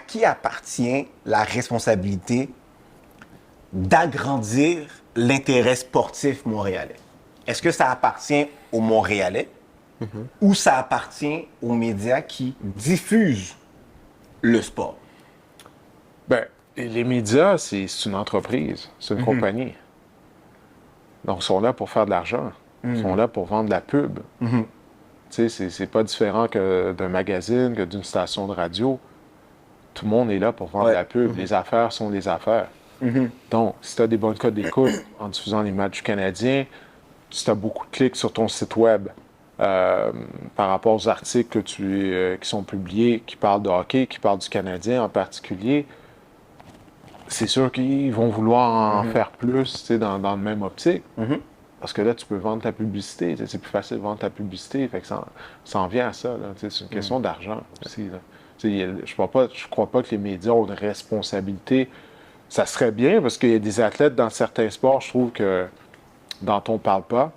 qui appartient la responsabilité d'agrandir l'intérêt sportif montréalais? Est-ce que ça appartient aux Montréalais ou ça appartient aux médias qui diffusent le sport? Ben, les médias, c'est une entreprise, c'est une compagnie. Donc, ils sont là pour faire de l'argent. Ils sont là pour vendre de la pub. Tu sais, c'est pas différent que d'un magazine, que d'une station de radio. Tout le monde est là pour vendre de la pub. Les affaires sont des affaires. Donc, si tu as des bonnes cotes d'écoute en diffusant les matchs canadiens, si tu as beaucoup de clics sur ton site web par rapport aux articles qui sont publiés, qui parlent de hockey, qui parlent du Canadien en particulier, c'est sûr qu'ils vont vouloir en faire plus, tu sais, dans le même optique. Parce que là, tu peux vendre ta publicité. C'est plus facile de vendre ta publicité. Fait que ça en vient à ça. C'est une question d'argent aussi. Là. Je crois pas que les médias ont une responsabilité. Ça serait bien parce qu'il y a des athlètes dans certains sports, je trouve que dont on ne parle pas,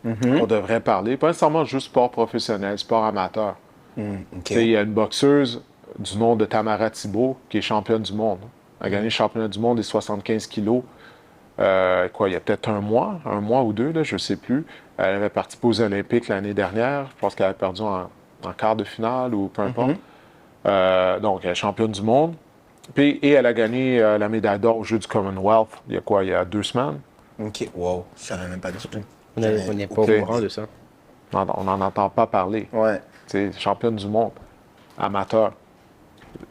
on devrait parler. Pas nécessairement juste sport professionnel, sport amateur. Il y a une boxeuse du nom de Tamara Thibault qui est championne du monde. Elle a gagné le championnat du monde des 75 kilos. Il y a peut-être un mois ou deux, là, je ne sais plus. Elle avait participé aux Olympiques l'année dernière. Je pense qu'elle avait perdu en quart de finale ou peu importe. Donc, elle est championne du monde. Et elle a gagné la médaille d'or aux Jeux du Commonwealth il y a 2 semaines. OK, wow, je savais même pas du tout. On n'est pas au courant de ça. Non, on n'en entend pas parler. Ouais. C'est championne du monde, amateur.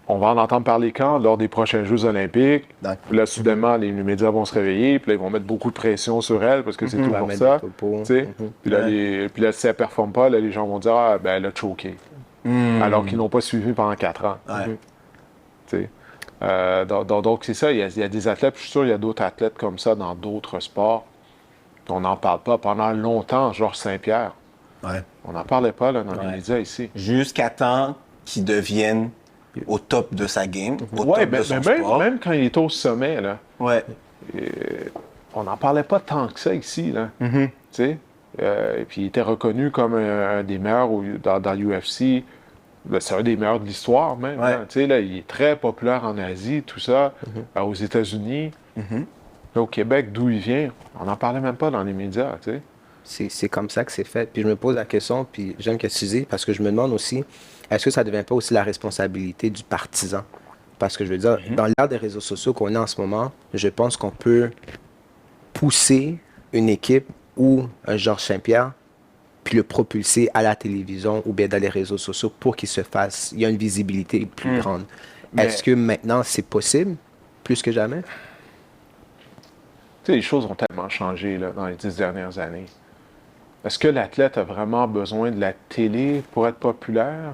On va en entendre parler quand? Lors des prochains Jeux olympiques. Puis là, soudainement, les médias vont se réveiller, puis là, ils vont mettre beaucoup de pression sur elle, parce que c'est tout pour ça. Puis là, si elle ne performe pas, là, les gens vont dire « Ah, ben elle a choqué. Alors qu'ils n'ont pas suivi pendant 4 ans. Donc, c'est ça. Il y a des athlètes, puis je suis sûr qu'il y a d'autres athlètes comme ça dans d'autres sports. Puis on n'en parle pas. Pendant longtemps, Georges Saint-Pierre, on n'en parlait pas là, dans les médias ici. Jusqu'à temps qu'il devienne au top de sa game, au top de son sport. Même quand il était au sommet, là, on n'en parlait pas tant que ça ici. Là, et puis il était reconnu comme un des meilleurs dans l'UFC. C'est un des meilleurs de l'histoire même. Là, il est très populaire en Asie, tout ça, aux États-Unis. Là, au Québec, d'où il vient, on n'en parlait même pas dans les médias. C'est comme ça que c'est fait. Puis je me pose la question, puis j'aime que tu dises, parce que je me demande aussi, est-ce que ça ne devient pas aussi la responsabilité du partisan? Parce que je veux dire, dans l'ère des réseaux sociaux qu'on a en ce moment, je pense qu'on peut pousser une équipe ou un Georges Saint-Pierre, puis le propulser à la télévision ou bien dans les réseaux sociaux pour qu'il se fasse, il y a une visibilité plus grande. Est-ce que maintenant c'est possible, plus que jamais? Les choses ont tellement changé là, dans les 10 dernières années. Est-ce que l'athlète a vraiment besoin de la télé pour être populaire?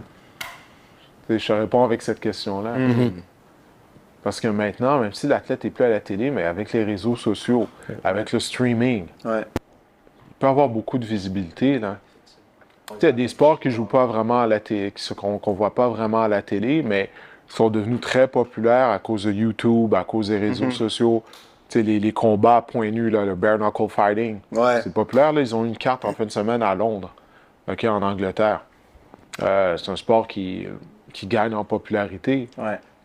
Je réponds avec cette question-là. Parce que maintenant, même si l'athlète n'est plus à la télé, mais avec les réseaux sociaux, avec le streaming, il peut avoir beaucoup de visibilité. Il y a des sports qui ne jouent pas vraiment à la télé, qu'on ne voit pas vraiment à la télé, mais qui sont devenus très populaires à cause de YouTube, à cause des réseaux sociaux. Les combats à point nu, là, le bare knuckle fighting, c'est populaire. Là, ils ont eu une carte en fin de semaine à Londres, en Angleterre. C'est un sport qui gagne en popularité.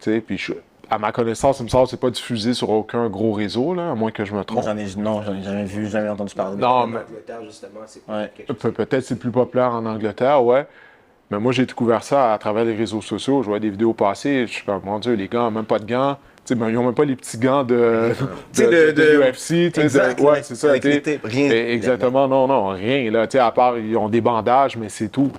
Puis à ma connaissance, il me semble que c'est pas diffusé sur aucun gros réseau, là, à moins que je me trompe. J'en ai jamais vu, jamais entendu parler. Non, mais peut-être c'est plus populaire en Angleterre, Mais moi, j'ai découvert ça à travers les réseaux sociaux. Je vois des vidéos passer. Je suis comme, mon Dieu, les gars, même pas de gants. Ils n'ont même pas les petits gants de UFC. C'est ça. Rien. Exactement, non, rien. Là, à part, ils ont des bandages, mais c'est tout.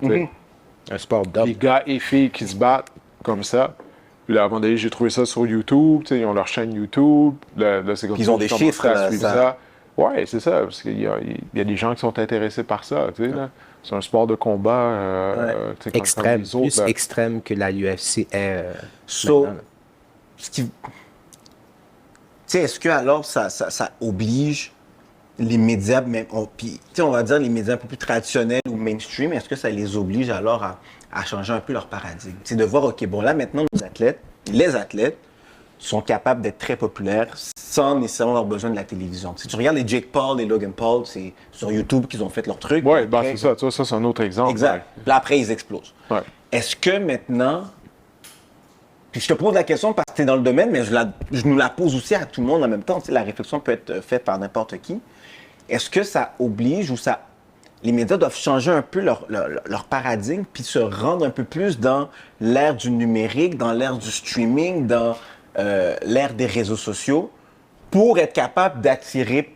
Un sport d'homme. Les gars et filles qui se battent comme ça. Puis là, à un moment donné, j'ai trouvé ça sur YouTube. Ils ont leur chaîne YouTube. Là, c'est comme ils ont des chiffres. Ça. Ouais, c'est ça. Parce qu'il y a des gens qui sont intéressés par ça. Là. C'est un sport de combat extrême. Plus extrême que la UFC est. Est-ce que alors ça oblige les médias, on va dire les médias un peu plus traditionnels ou mainstream, est-ce que ça les oblige alors à changer un peu leur paradigme? C'est de voir, OK, bon là maintenant les athlètes sont capables d'être très populaires sans nécessairement avoir besoin de la télévision. Si tu regardes les Jake Paul, les Logan Paul, c'est sur YouTube qu'ils ont fait leur truc. Oui, c'est ça. Ça, c'est un autre exemple. Exact. Puis là, après, ils explosent. Est-ce que maintenant, Puis je te pose la question parce que tu es dans le domaine, mais je nous la pose aussi à tout le monde en même temps. Tu sais, la réflexion peut être faite par n'importe qui. Est-ce que ça oblige ou ça... Les médias doivent changer un peu leur paradigme puis se rendre un peu plus dans l'ère du numérique, dans l'ère du streaming, dans l'ère des réseaux sociaux pour être capable d'attirer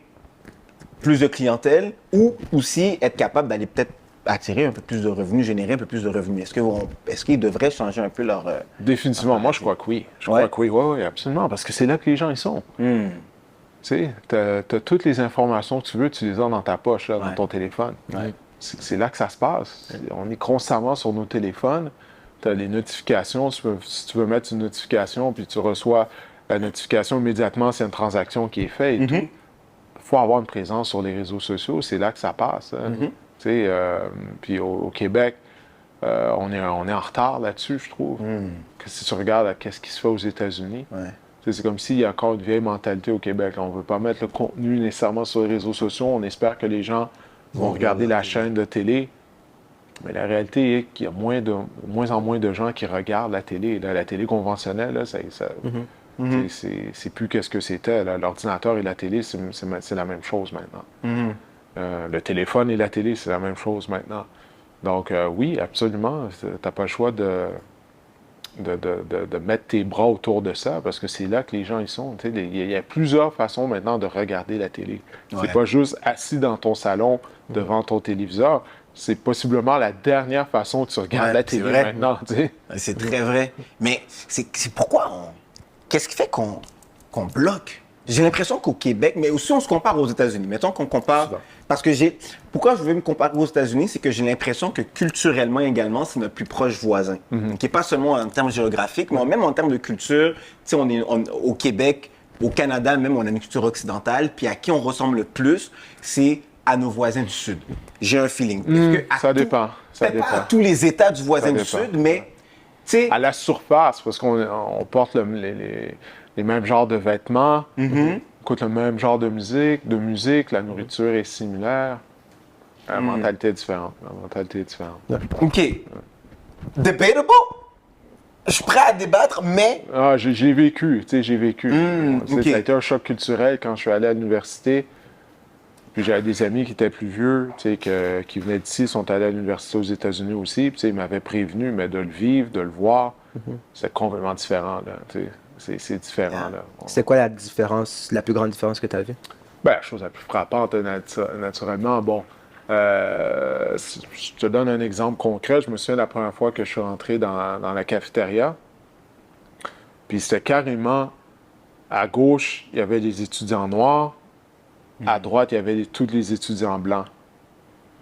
plus de clientèle ou aussi être capable d'aller peut-être attirer un peu plus de revenus, générer un peu plus de revenus. Est-ce qu'ils devraient changer un peu leur... Définitivement, moi je crois que oui. Je crois que oui, oui, absolument, parce que c'est là que les gens ils sont. Tu sais, tu as toutes les informations que tu veux, tu les as dans ta poche, là, dans ton téléphone. C'est là que ça se passe. On est constamment sur nos téléphones. Tu as les notifications. Si tu veux mettre une notification, puis tu reçois la notification immédiatement s'il y a une transaction qui est faite et tout. Il faut avoir une présence sur les réseaux sociaux. C'est là que ça passe. Hein. Tu sais, puis au Québec, on est en retard là-dessus, je trouve. Que si tu regardes qu'est-ce qui se fait aux États-Unis, c'est comme s'il y a encore une vieille mentalité au Québec. On ne veut pas mettre le contenu nécessairement sur les réseaux sociaux. On espère que les gens vont regarder la chaîne de télé. Mais la réalité est qu'il y a de moins en moins de gens qui regardent la télé. Là, la télé conventionnelle, là, c'est plus qu'est-ce que c'était. L'ordinateur et la télé, c'est la même chose maintenant. Le téléphone et la télé, c'est la même chose maintenant. Donc, oui, absolument. Tu n'as pas le choix de mettre tes bras autour de ça, parce que c'est là que les gens y sont. Il y a plusieurs façons maintenant de regarder la télé. C'est pas juste assis dans ton salon devant ton téléviseur. C'est possiblement la dernière façon que tu regardes la télé maintenant. C'est très vrai. Mais c'est pourquoi qu'est-ce qui fait qu'on bloque? J'ai l'impression qu'au Québec, mais aussi on se compare aux États-Unis. Mettons qu'on compare... Parce que pourquoi je veux me comparer aux États-Unis, c'est que j'ai l'impression que culturellement également, c'est notre plus proche voisin. Qui n'est pas seulement en termes géographiques, mais même en termes de culture. Tu sais, au Québec, au Canada même, on a une culture occidentale. Puis à qui on ressemble le plus, c'est à nos voisins du Sud. J'ai un feeling. Ça dépend. Ça dépend. Pas à tous les États du voisin du Sud, mais... À la surface, parce qu'on porte les mêmes genres de vêtements, on écoute le même genre de musique, la nourriture est similaire. La mentalité est différente. OK. Debatable? Je suis prêt à débattre, mais... J'ai vécu, tu sais, j'ai vécu. OK. Ça a été un choc culturel quand je suis allé à l'université. Puis j'avais des amis qui étaient plus vieux, tu sais, qui venaient d'ici, sont allés à l'université aux États-Unis aussi. Puis, tu sais, ils m'avaient prévenu, mais de le vivre, de le voir, c'est complètement différent, là. Tu sais, c'est différent, là. C'est quoi la différence, la plus grande différence que tu as vue? Ben, la chose la plus frappante, naturellement, bon, je te donne un exemple concret. Je me souviens la première fois que je suis rentré dans la cafétéria. Puis c'était carrément, à gauche, il y avait des étudiants noirs. À droite, il y avait tous les étudiants blancs.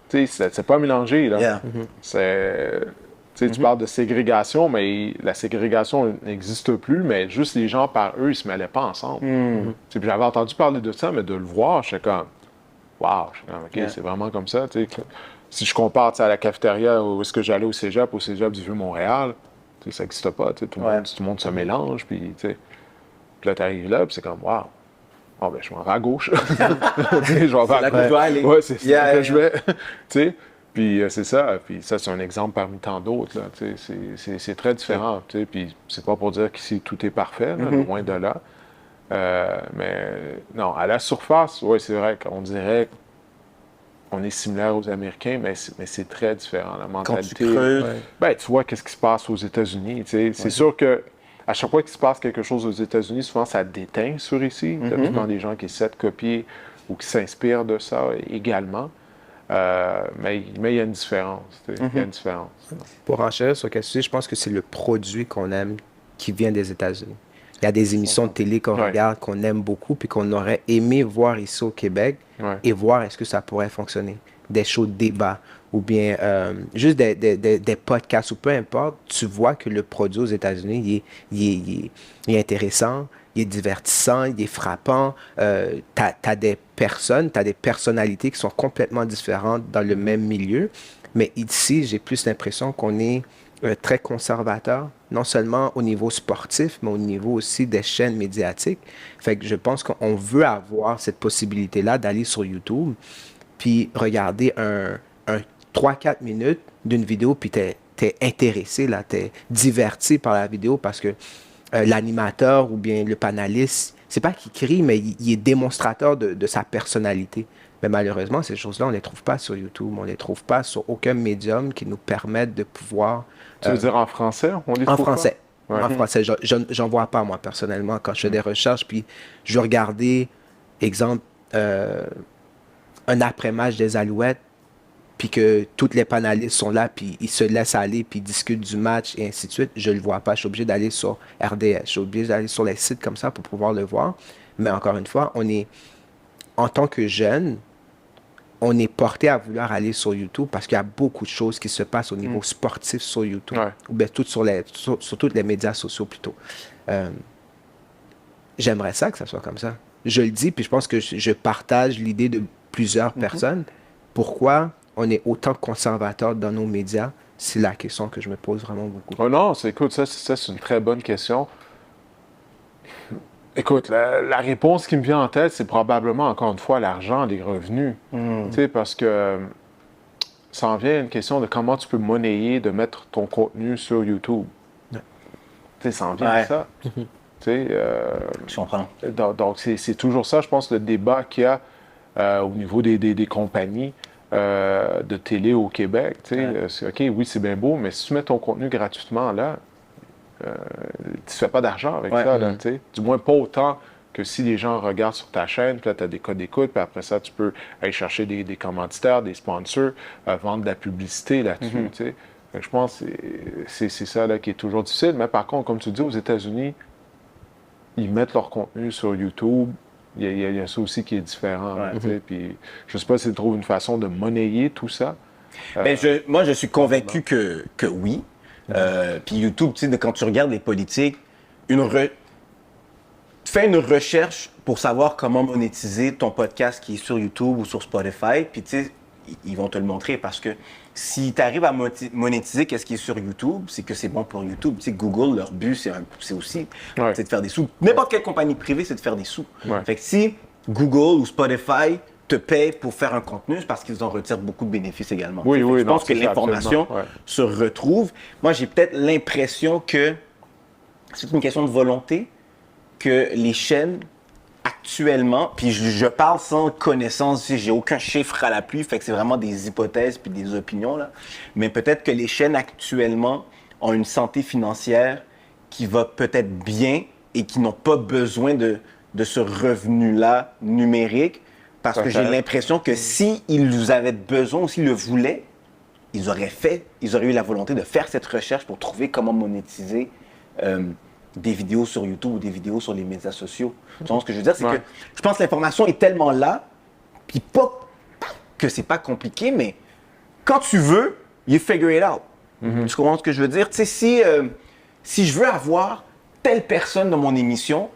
Tu sais, c'est pas mélangé, là. Tu parles de ségrégation, mais la ségrégation n'existe plus, mais juste les gens, par eux, ils se mêlaient pas ensemble. Puis j'avais entendu parler de ça, mais de le voir, j'étais comme, wow, OK, c'est vraiment comme ça. Si je compare à la cafétéria où est-ce que j'allais au cégep du Vieux-Montréal, ça n'existe pas. Tout le monde se mélange, puis là, tu arrives là, puis c'est comme, wow. Oh, ben, je m'en vais à gauche. Je m'en vais à gauche. Aller. Ouais, c'est ça que je vais. Puis c'est ça. Puis ça, c'est un exemple parmi tant d'autres. C'est très différent. Puis c'est pas pour dire qu'ici tout est parfait, là, loin de là. Mais non, à la surface, oui, c'est vrai qu'on dirait qu'on est similaire aux Américains, mais c'est très différent. La mentalité. Quand tu creuses, ben, tu vois qu'est-ce qui se passe aux États-Unis. C'est sûr que à chaque fois qu'il se passe quelque chose aux États-Unis, souvent ça déteint sur ici. Il y a souvent des gens qui essaient de copier ou qui s'inspirent de ça également. Mais il y a une différence. Il y a une différence. Pour enchérir sur ce sujet, je pense que c'est le produit qu'on aime qui vient des États-Unis. Il y a des émissions de télé qu'on regarde, qu'on aime beaucoup, puis qu'on aurait aimé voir ici au Québec et voir est-ce que ça pourrait fonctionner. Des shows de débat ou bien juste des podcasts ou peu importe, tu vois que le produit aux États-Unis, il est intéressant, il est divertissant, il est frappant. T'as des personnes, t'as des personnalités qui sont complètement différentes dans le même milieu. Mais ici, j'ai plus l'impression qu'on est très conservateur, non seulement au niveau sportif, mais au niveau aussi des chaînes médiatiques. Fait que je pense qu'on veut avoir cette possibilité-là d'aller sur YouTube puis regarder un 3-4 minutes d'une vidéo, puis t'es intéressé, là, t'es diverti par la vidéo parce que l'animateur ou bien le panéliste, c'est pas qu'il crie, mais il est démonstrateur de sa personnalité. Mais malheureusement, ces choses-là, on ne les trouve pas sur YouTube, on ne les trouve pas sur aucun médium qui nous permette de pouvoir... Tu veux dire en français? On les En trouve pas? français. Ouais. En français. J'en vois pas, moi, personnellement, quand je fais des recherches, puis je vais regarder, exemple, un après-match des Alouettes, puis que tous les panélistes sont là, puis ils se laissent aller, puis ils discutent du match, et ainsi de suite, je le vois pas. Je suis obligé d'aller sur RDS, je suis obligé d'aller sur les sites comme ça pour pouvoir le voir. Mais encore une fois, en tant que jeune, on est porté à vouloir aller sur YouTube parce qu'il y a beaucoup de choses qui se passent au niveau sportif sur YouTube, Ouais. ou bien sur tous les médias sociaux plutôt. J'aimerais ça que ça soit comme ça. Je le dis, puis je pense que je partage l'idée de plusieurs personnes. Pourquoi on est autant conservateur dans nos médias? C'est la question que je me pose vraiment beaucoup. Oh non, écoute, ça, c'est une très bonne question. Écoute, la réponse qui me vient en tête, c'est probablement, encore une fois, l'argent, les revenus. Tu sais, parce que ça en vient à une question de comment tu peux monnayer de mettre ton contenu sur YouTube. Ouais. Tu sais, ça en vient à ça. Tu sais, Je comprends. donc, c'est toujours ça, je pense, le débat qu'il y a au niveau des compagnies de télé au Québec. Tu sais, c'est OK, oui, c'est bien beau, mais si tu mets ton contenu gratuitement là, tu ne fais pas d'argent avec ça. Là, tu sais. Du moins, pas autant que si les gens regardent sur ta chaîne, puis là, tu as des codes d'écoute, puis après ça, tu peux aller chercher des commanditaires, des sponsors, vendre de la publicité là-dessus. Tu sais. Fait que je pense que c'est ça là, qui est toujours difficile. Mais par contre, comme tu dis, aux États-Unis, ils mettent leur contenu sur YouTube. Il y a ça aussi qui est différent. Tu sais. Puis, je ne sais pas s'ils trouvent une façon de monnayer tout ça. Ben, moi, je suis convaincu que oui. Puis YouTube, tu sais, quand tu regardes les politiques, fais une recherche pour savoir comment monétiser ton podcast qui est sur YouTube ou sur Spotify. Puis, tu sais, ils vont te le montrer parce que si tu arrives à monétiser qu'est-ce qui est sur YouTube, c'est que c'est bon pour YouTube. Tu sais, Google, leur but, c'est aussi c'est de faire des sous. N'importe quelle compagnie privée, c'est de faire des sous. Fait que si Google ou Spotify te payent pour faire un contenu, c'est parce qu'ils en retirent beaucoup de bénéfices également. Oui, je pense que l'information se retrouve. Moi, j'ai peut-être l'impression que c'est une question de volonté, que les chaînes actuellement, puis je parle sans connaissance, j'ai aucun chiffre à l'appui, fait que c'est vraiment des hypothèses puis des opinions, là. Mais peut-être que les chaînes actuellement ont une santé financière qui va peut-être bien et qui n'ont pas besoin de ce revenu-là numérique, parce que j'ai l'impression que s'ils nous avaient besoin ou s'ils le voulaient, ils auraient eu la volonté de faire cette recherche pour trouver comment monétiser des vidéos sur YouTube ou des vidéos sur les médias sociaux. Tu vois ce que je veux dire? C'est que je pense que l'information est tellement là, puis pas que c'est pas compliqué, mais quand tu veux, you figure it out. Tu comprends ce que je veux dire? Tu sais, si je veux avoir telle personne dans mon émission,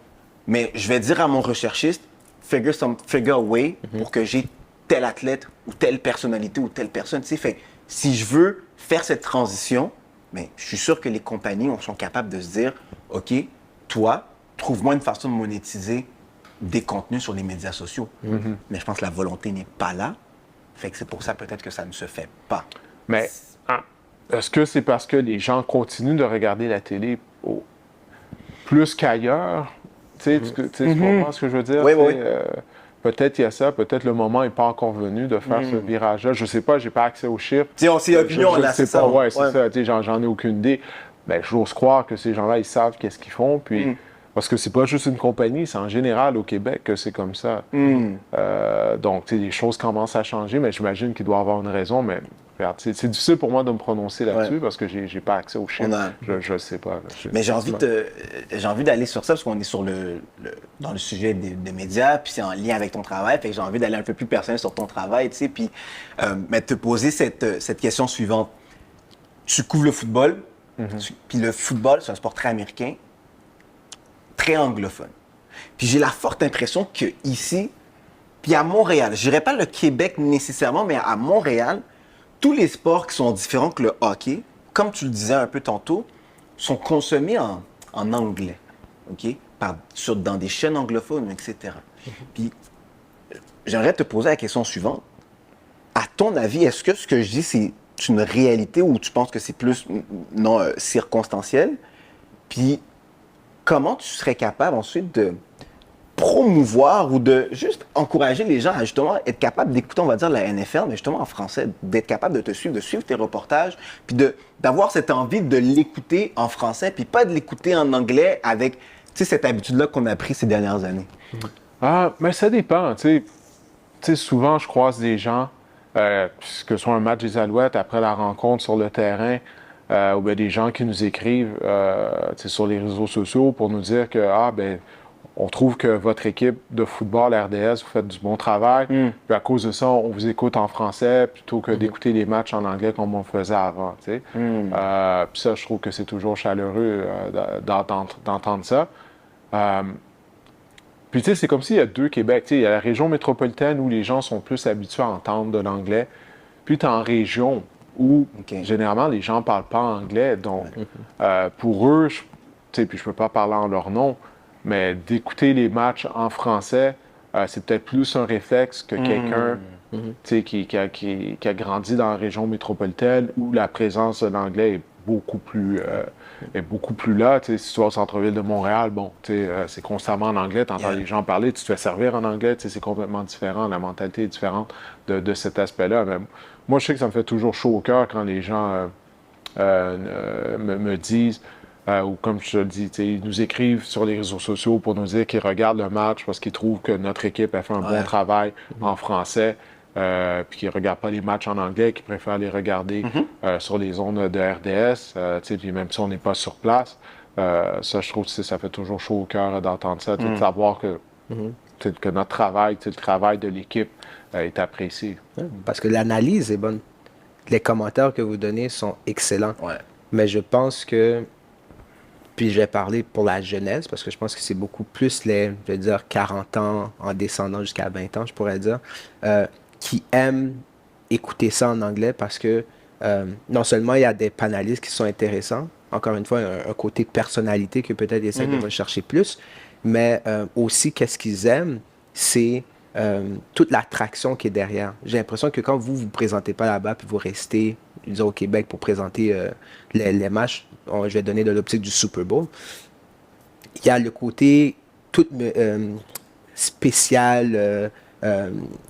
mais je vais dire à mon recherchiste, figure a way pour que j'ai tel athlète ou telle personnalité ou telle personne. Tu sais, fait, si je veux faire cette transition, mais je suis sûr que les compagnies sont capables de se dire, OK, toi, trouve-moi une façon de monétiser des contenus sur les médias sociaux. Mais je pense que la volonté n'est pas là. Fait que c'est pour ça peut-être que ça ne se fait pas. Mais est-ce que c'est parce que les gens continuent de regarder la télé plus qu'ailleurs? Tu comprends ce que je veux dire? Oui. Peut-être il y a ça, peut-être le moment n'est pas encore venu de faire ce virage-là. Je ne sais pas, je n'ai pas accès aux chiffres. On sait l'opinion, là, c'est ça. Oui, c'est ça. J'en ai aucune idée. Ben, j'ose croire que ces gens-là, ils savent qu'est-ce qu'ils font. Puis, parce que c'est pas juste une compagnie, c'est en général au Québec que c'est comme ça. Donc, les choses commencent à changer, mais j'imagine qu'il doit y avoir une raison. Mais regarde, c'est difficile pour moi de me prononcer là-dessus parce que j'ai pas accès aux chiffres. Je ne sais pas. Là. Mais j'ai envie d'aller sur ça parce qu'on est dans le sujet des médias, puis c'est en lien avec ton travail. Fait que j'ai envie d'aller un peu plus personnel sur ton travail, tu sais, puis mais te poser cette question suivante. Tu couvres le football, puis le football, c'est un sport très américain, très anglophone. Puis j'ai la forte impression qu'ici, puis à Montréal, je dirais pas le Québec nécessairement, mais à Montréal, tous les sports qui sont différents que le hockey, comme tu le disais un peu tantôt, sont consommés en anglais, OK? Dans des chaînes anglophones, etc. Puis j'aimerais te poser la question suivante. À ton avis, est-ce que ce que je dis, c'est une réalité ou tu penses que c'est plus circonstanciel? Puis comment tu serais capable ensuite de promouvoir ou de juste encourager les gens à justement être capables d'écouter, on va dire, la NFL, mais justement en français, d'être capable de te suivre, de suivre tes reportages, puis d'avoir cette envie de l'écouter en français, puis pas de l'écouter en anglais avec, tu sais, cette habitude-là qu'on a pris ces dernières années? Ah, mais ça dépend, tu sais. Tu sais, souvent, je croise des gens, que ce soit un match des Alouettes, après la rencontre sur le terrain, ou bien des gens qui nous écrivent tu sais, sur les réseaux sociaux pour nous dire que, on trouve que votre équipe de football, RDS, vous faites du bon travail. Puis à cause de ça, on vous écoute en français plutôt que d'écouter les matchs en anglais comme on faisait avant. Tu sais. Puis ça, je trouve que c'est toujours chaleureux d'entendre ça. Puis tu sais, c'est comme s'il y a deux Québec. Tu sais, il y a la région métropolitaine où les gens sont plus habitués à entendre de l'anglais. Puis tu es en région où, généralement, les gens ne parlent pas anglais. Donc, pour eux, tu sais, puis je ne peux pas parler en leur nom, mais d'écouter les matchs en français, c'est peut-être plus un réflexe que quelqu'un tu sais, qui a grandi dans la région métropolitaine où la présence de l'anglais est beaucoup plus là. Tu sais, si tu vas au centre-ville de Montréal, bon, tu sais, c'est constamment en anglais, tu entends les gens parler, tu te fais servir en anglais, tu sais, c'est complètement différent, la mentalité est différente de cet aspect-là. Mais moi, je sais que ça me fait toujours chaud au cœur quand les gens me disent ou comme je te le dis, ils nous écrivent sur les réseaux sociaux pour nous dire qu'ils regardent le match parce qu'ils trouvent que notre équipe a fait un bon travail en français, puis qu'ils ne regardent pas les matchs en anglais, qu'ils préfèrent les regarder sur les ondes de RDS, puis même si on n'est pas sur place. Ça, je trouve que ça fait toujours chaud au cœur d'entendre ça, de savoir que notre travail, le travail de l'équipe est apprécié. Parce que l'analyse est bonne. Les commentaires que vous donnez sont excellents. Ouais. Mais je pense que puis je vais parler pour la jeunesse, parce que je pense que c'est beaucoup plus les, je vais dire, 40 ans en descendant jusqu'à 20 ans, je pourrais dire, qui aiment écouter ça en anglais parce que non seulement il y a des panélistes qui sont intéressants, encore une fois, un côté personnalité que peut-être ils essaient de rechercher plus, mais aussi qu'est-ce qu'ils aiment, c'est toute l'attraction qui est derrière. J'ai l'impression que quand vous vous présentez pas là-bas, puis vous restez, disons, au Québec pour présenter les matchs, je vais donner de l'optique du Super Bowl, il y a le côté tout spécial,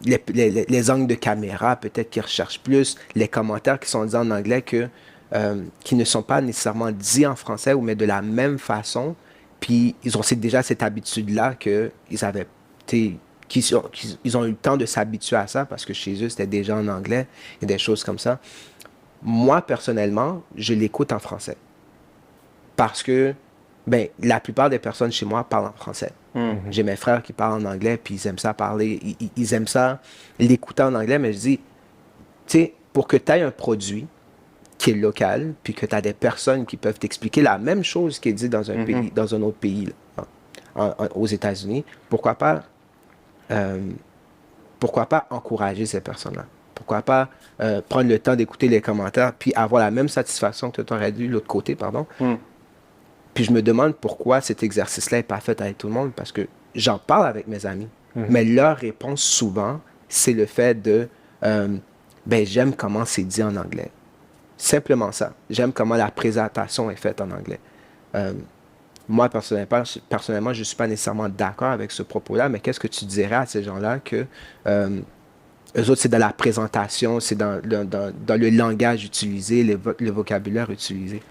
les angles de caméra, peut-être qu'ils recherchent plus, les commentaires qui sont dits en anglais qui ne sont pas nécessairement dits en français, mais de la même façon, puis ils ont déjà cette habitude-là qu'ils avaient, ils ont eu le temps de s'habituer à ça parce que chez eux, c'était déjà en anglais et des choses comme ça. Moi, personnellement, je l'écoute en français. Parce que la plupart des personnes chez moi parlent en français. J'ai mes frères qui parlent en anglais, puis ils aiment ça parler, ils aiment ça l'écouter en anglais, mais je dis, tu sais, pour que tu aies un produit qui est local, puis que tu as des personnes qui peuvent t'expliquer la même chose qui est dit dans un pays, dans un autre pays, là, aux États-Unis, pourquoi pas encourager ces personnes-là? Pourquoi pas prendre le temps d'écouter les commentaires puis avoir la même satisfaction que tu aurais dû de l'autre côté, pardon. Puis je me demande pourquoi cet exercice-là n'est pas fait avec tout le monde, parce que j'en parle avec mes amis, mais leur réponse souvent, c'est le fait de j'aime comment c'est dit en anglais. Simplement ça. J'aime comment la présentation est faite en anglais. Moi, personnellement, je ne suis pas nécessairement d'accord avec ce propos-là, mais qu'est-ce que tu dirais à ces gens-là que eux autres, c'est dans la présentation, c'est dans le langage utilisé, le vocabulaire utilisé?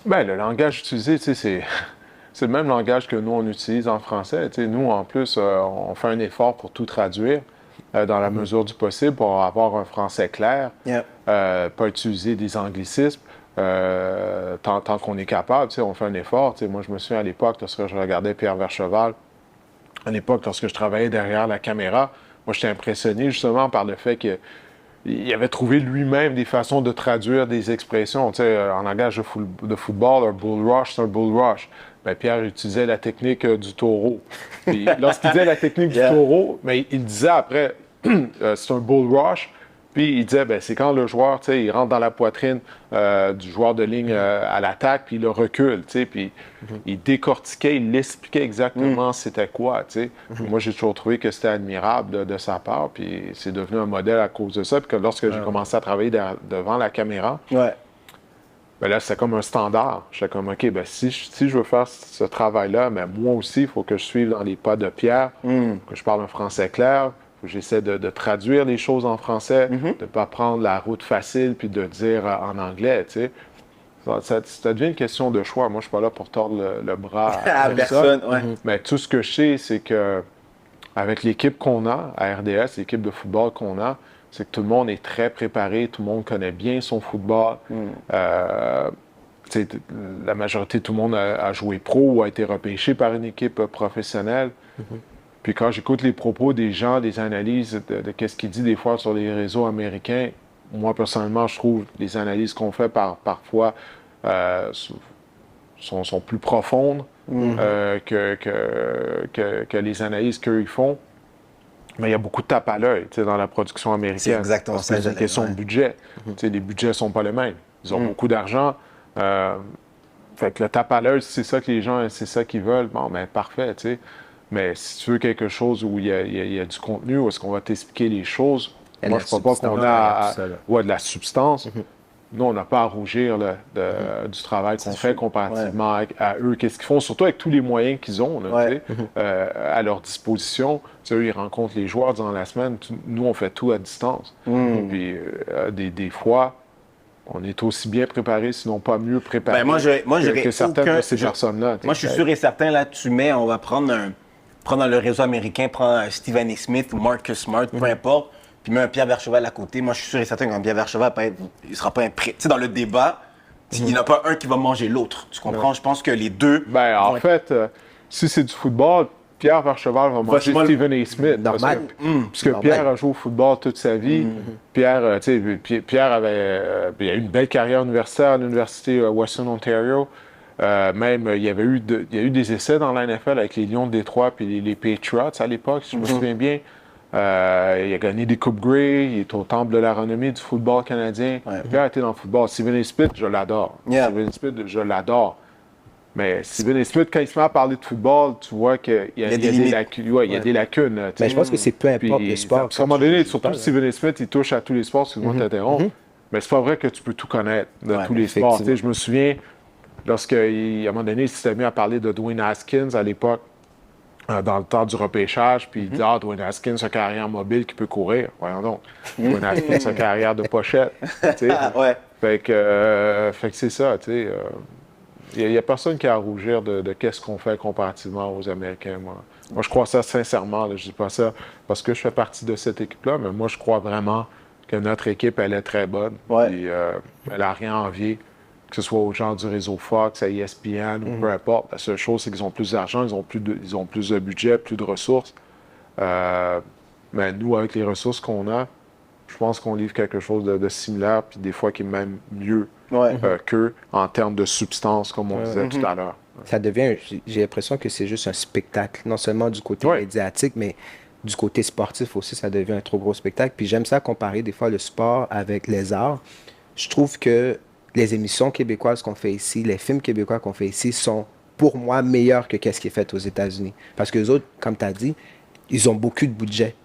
Le langage utilisé, tu sais, c'est le même langage que nous, on utilise en français. Tu sais, nous, en plus, on fait un effort pour tout traduire dans la mesure du possible pour avoir un français clair, pas utiliser des anglicismes. Tant qu'on est capable, tu sais, on fait un effort. Tu sais, moi, je me souviens à l'époque, lorsque je regardais Pierre Vercheval, à l'époque, lorsque je travaillais derrière la caméra, moi, j'étais impressionné justement par le fait qu'il avait trouvé lui-même des façons de traduire des expressions. Tu sais, en langage de football, un bull rush, c'est un bull rush. Pierre utilisait la technique du taureau. Puis, lorsqu'il disait la technique du taureau, il disait après, c'est un bull rush. Puis il disait, c'est quand le joueur, tu sais, il rentre dans la poitrine du joueur de ligne à l'attaque, puis il le recule, tu sais, puis il décortiquait, il l'expliquait exactement c'était quoi, tu sais. Moi, j'ai toujours trouvé que c'était admirable de sa part, puis c'est devenu un modèle à cause de ça. Puis que lorsque j'ai commencé à travailler devant la caméra, Ben là, c'était comme un standard. J'étais comme, OK, ben si je veux faire ce travail-là, mais moi aussi, il faut que je suive dans les pas de Pierre, que je parle un français clair, faut que j'essaie de traduire les choses en français, de ne pas prendre la route facile puis de dire en anglais, tu sais. Ça devient une question de choix. Moi, je suis pas là pour tordre le bras à personne. Ouais. Mais tout ce que je sais, c'est que avec l'équipe qu'on a à RDS, l'équipe de football qu'on a, c'est que tout le monde est très préparé, tout le monde connaît bien son football. La majorité, tout le monde a joué pro ou a été repêché par une équipe professionnelle. Puis quand j'écoute les propos des gens, des analyses de qu'est-ce qu'ils disent des fois sur les réseaux américains, moi, personnellement, je trouve les analyses qu'on fait parfois sont plus profondes que les analyses qu'eux font. Mais il y a beaucoup de tape à l'œil dans la production américaine. C'est exactement ça. C'est une question de budget. Les budgets ne sont pas les mêmes. Ils ont beaucoup d'argent. Fait que le tape à l'œil, c'est ça que les gens, c'est ça qu'ils veulent. Bon, ben parfait, tu sais. Mais si tu veux quelque chose où il y a du contenu, où est-ce qu'on va t'expliquer les choses, moi, je ne crois pas qu'on a de la substance. Nous, on n'a pas à rougir du travail qu'on fait comparativement à eux. Qu'est-ce qu'ils font, surtout avec tous les moyens qu'ils ont là, à leur disposition. Eux, ils rencontrent les joueurs durant la semaine. Nous, on fait tout à distance. Puis, des fois, on est aussi bien préparé, sinon pas mieux préparé que certaines de ces personnes-là. Moi, je suis sûr et certain, là, on va prendre dans le réseau américain, prendre un Stephen A. Smith ou Marcus Smart, peu importe, puis mets un Pierre Vercheval à côté. Moi, je suis sûr et certain qu'un Pierre Vercheval, il ne sera pas impré. Tu sais, dans le débat, il n'y en a pas un qui va manger l'autre. Tu comprends? Je pense que les deux. En fait, si c'est du football, Pierre Vercheval va manger Stephen A. Smith. Normal. Parce que Pierre a joué au football toute sa vie. Pierre, Pierre avait il a eu une belle carrière universitaire à l'Université Western Ontario. Même, il y a eu des essais dans la NFL avec les Lions de Détroit et les Patriots à l'époque, si je me souviens bien. Il a gagné des Coupes Grey, il est au temple de la renommée du football canadien. Pierre a été dans le football. Stephen A. Smith, je l'adore. Stephen A. Smith, je l'adore. Mais Stephen A. Smith, quand il se met à parler de football, tu vois qu'il y a des lacunes. Mais je pense que c'est peu importe le sport. À un moment donné, surtout Stephen A. Smith, il touche à tous les sports, excuse-moi de t'interrompre. Mais c'est pas vrai que tu peux tout connaître de tous les sports. Je me souviens, lorsqu'à un moment donné, il s'était mis à parler de Dwayne Haskins à l'époque, dans le temps du repêchage, puis il dit « Dwayne Haskins a une carrière mobile qui peut courir. » Voyons donc. Dwayne Haskins a une carrière de pochette. Fait que c'est ça, tu sais. Il n'y a personne qui a à rougir de qu'est-ce qu'on fait comparativement aux Américains, moi. Moi, je crois ça sincèrement. Je dis pas ça parce que je fais partie de cette équipe-là, mais moi, je crois vraiment que notre équipe, elle est très bonne. Puis, elle n'a rien à envier, que ce soit aux gens du réseau Fox, à ESPN ou peu importe. La seule chose, c'est qu'ils ont plus d'argent, ils ont plus de budget, plus de ressources. Mais nous, avec les ressources qu'on a, je pense qu'on livre quelque chose de similaire, puis des fois qui est même mieux qu'eux en termes de substance, comme on disait tout à l'heure. Ça devient, j'ai l'impression que c'est juste un spectacle, non seulement du côté médiatique, mais du côté sportif aussi, ça devient un trop gros spectacle. Puis j'aime ça comparer des fois le sport avec les arts. Je trouve que les émissions québécoises qu'on fait ici, les films québécois qu'on fait ici sont, pour moi, meilleurs que ce qui est fait aux États-Unis. Parce que les autres, comme tu as dit, ils ont beaucoup de budget.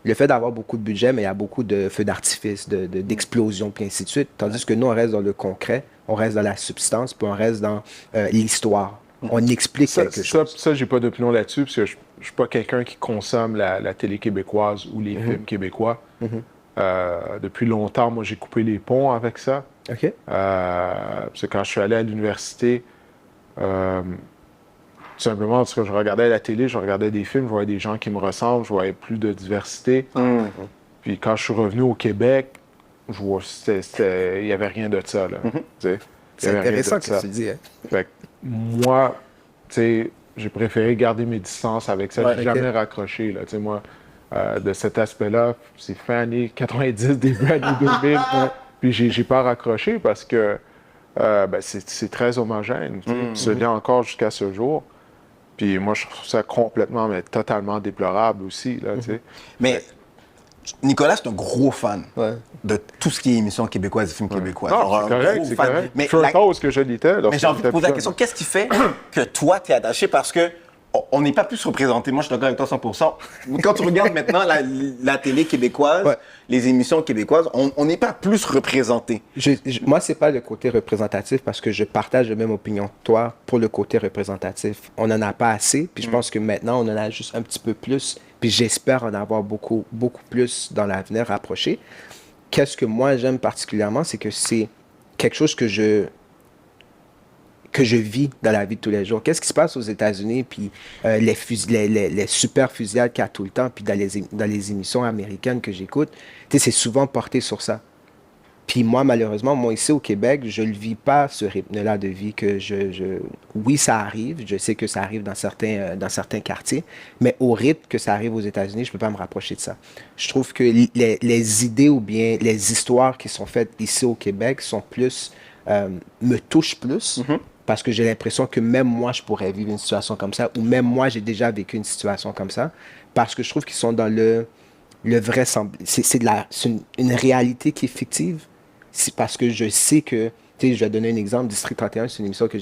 Le fait d'avoir beaucoup de budget, mais il y a beaucoup de feux d'artifice, d'explosions, puis ainsi de suite. Tandis que nous, on reste dans le concret, on reste dans la substance, puis on reste dans l'histoire. On explique quelque chose. Ça, j'ai pas d'opinion là-dessus, parce que je suis pas quelqu'un qui consomme la télé québécoise ou les films québécois. Depuis longtemps, moi, j'ai coupé les ponts avec ça. Parce que quand je suis allé à l'université, tout simplement parce que je regardais la télé, je regardais des films, je voyais des gens qui me ressemblent, je voyais plus de diversité. Puis quand je suis revenu au Québec, je vois, il n'y avait rien de ça. C'est intéressant ce que tu dis. Fait que moi, j'ai préféré garder mes distances avec ça. J'ai jamais raccroché. Là, moi, de cet aspect-là, c'est fin années 90, début années 2000. Puis j'ai pas raccroché parce que c'est très homogène. Ce lien encore jusqu'à ce jour. Puis moi, je trouve ça complètement, mais totalement déplorable aussi. Là, Mais Nicolas, c'est un gros fan de tout ce qui est émission québécoise et films québécois. Non, c'est correct. Mais je suppose que je l'étais. Mais j'ai envie de poser la question, qu'est-ce qui fait que toi, tu es attaché? Parce que on n'est pas plus représenté. Moi, je suis d'accord avec toi 100%. Quand tu regardes maintenant la télé québécoise, Ouais. les émissions québécoises, on n'est pas plus représenté. Moi, c'est pas le côté représentatif parce que je partage la même opinion que toi pour le côté représentatif. On n'en a pas assez, puis je pense que maintenant, on en a juste un petit peu plus, puis j'espère en avoir beaucoup, beaucoup plus dans l'avenir rapproché. Qu'est-ce que moi, j'aime particulièrement, c'est que c'est quelque chose que je vis dans la vie de tous les jours. Qu'est-ce qui se passe aux États-Unis, puis les super fusillades qu'il y a tout le temps, puis dans les émissions américaines que j'écoute, tu sais, c'est souvent porté sur ça. Puis moi, malheureusement, moi, ici au Québec, je ne le vis pas, ce rythme-là de vie que Oui, ça arrive, je sais que ça arrive dans certains quartiers, mais au rythme que ça arrive aux États-Unis, je ne peux pas me rapprocher de ça. Je trouve que les idées ou bien les histoires qui sont faites ici au Québec sont plus... me touchent plus, parce que j'ai l'impression que même moi, je pourrais vivre une situation comme ça, ou même moi, j'ai déjà vécu une situation comme ça, parce que je trouve qu'ils sont dans le vrai c'est une réalité qui est fictive. C'est parce que je sais que, tu sais, je vais donner un exemple, District 31, c'est une émission que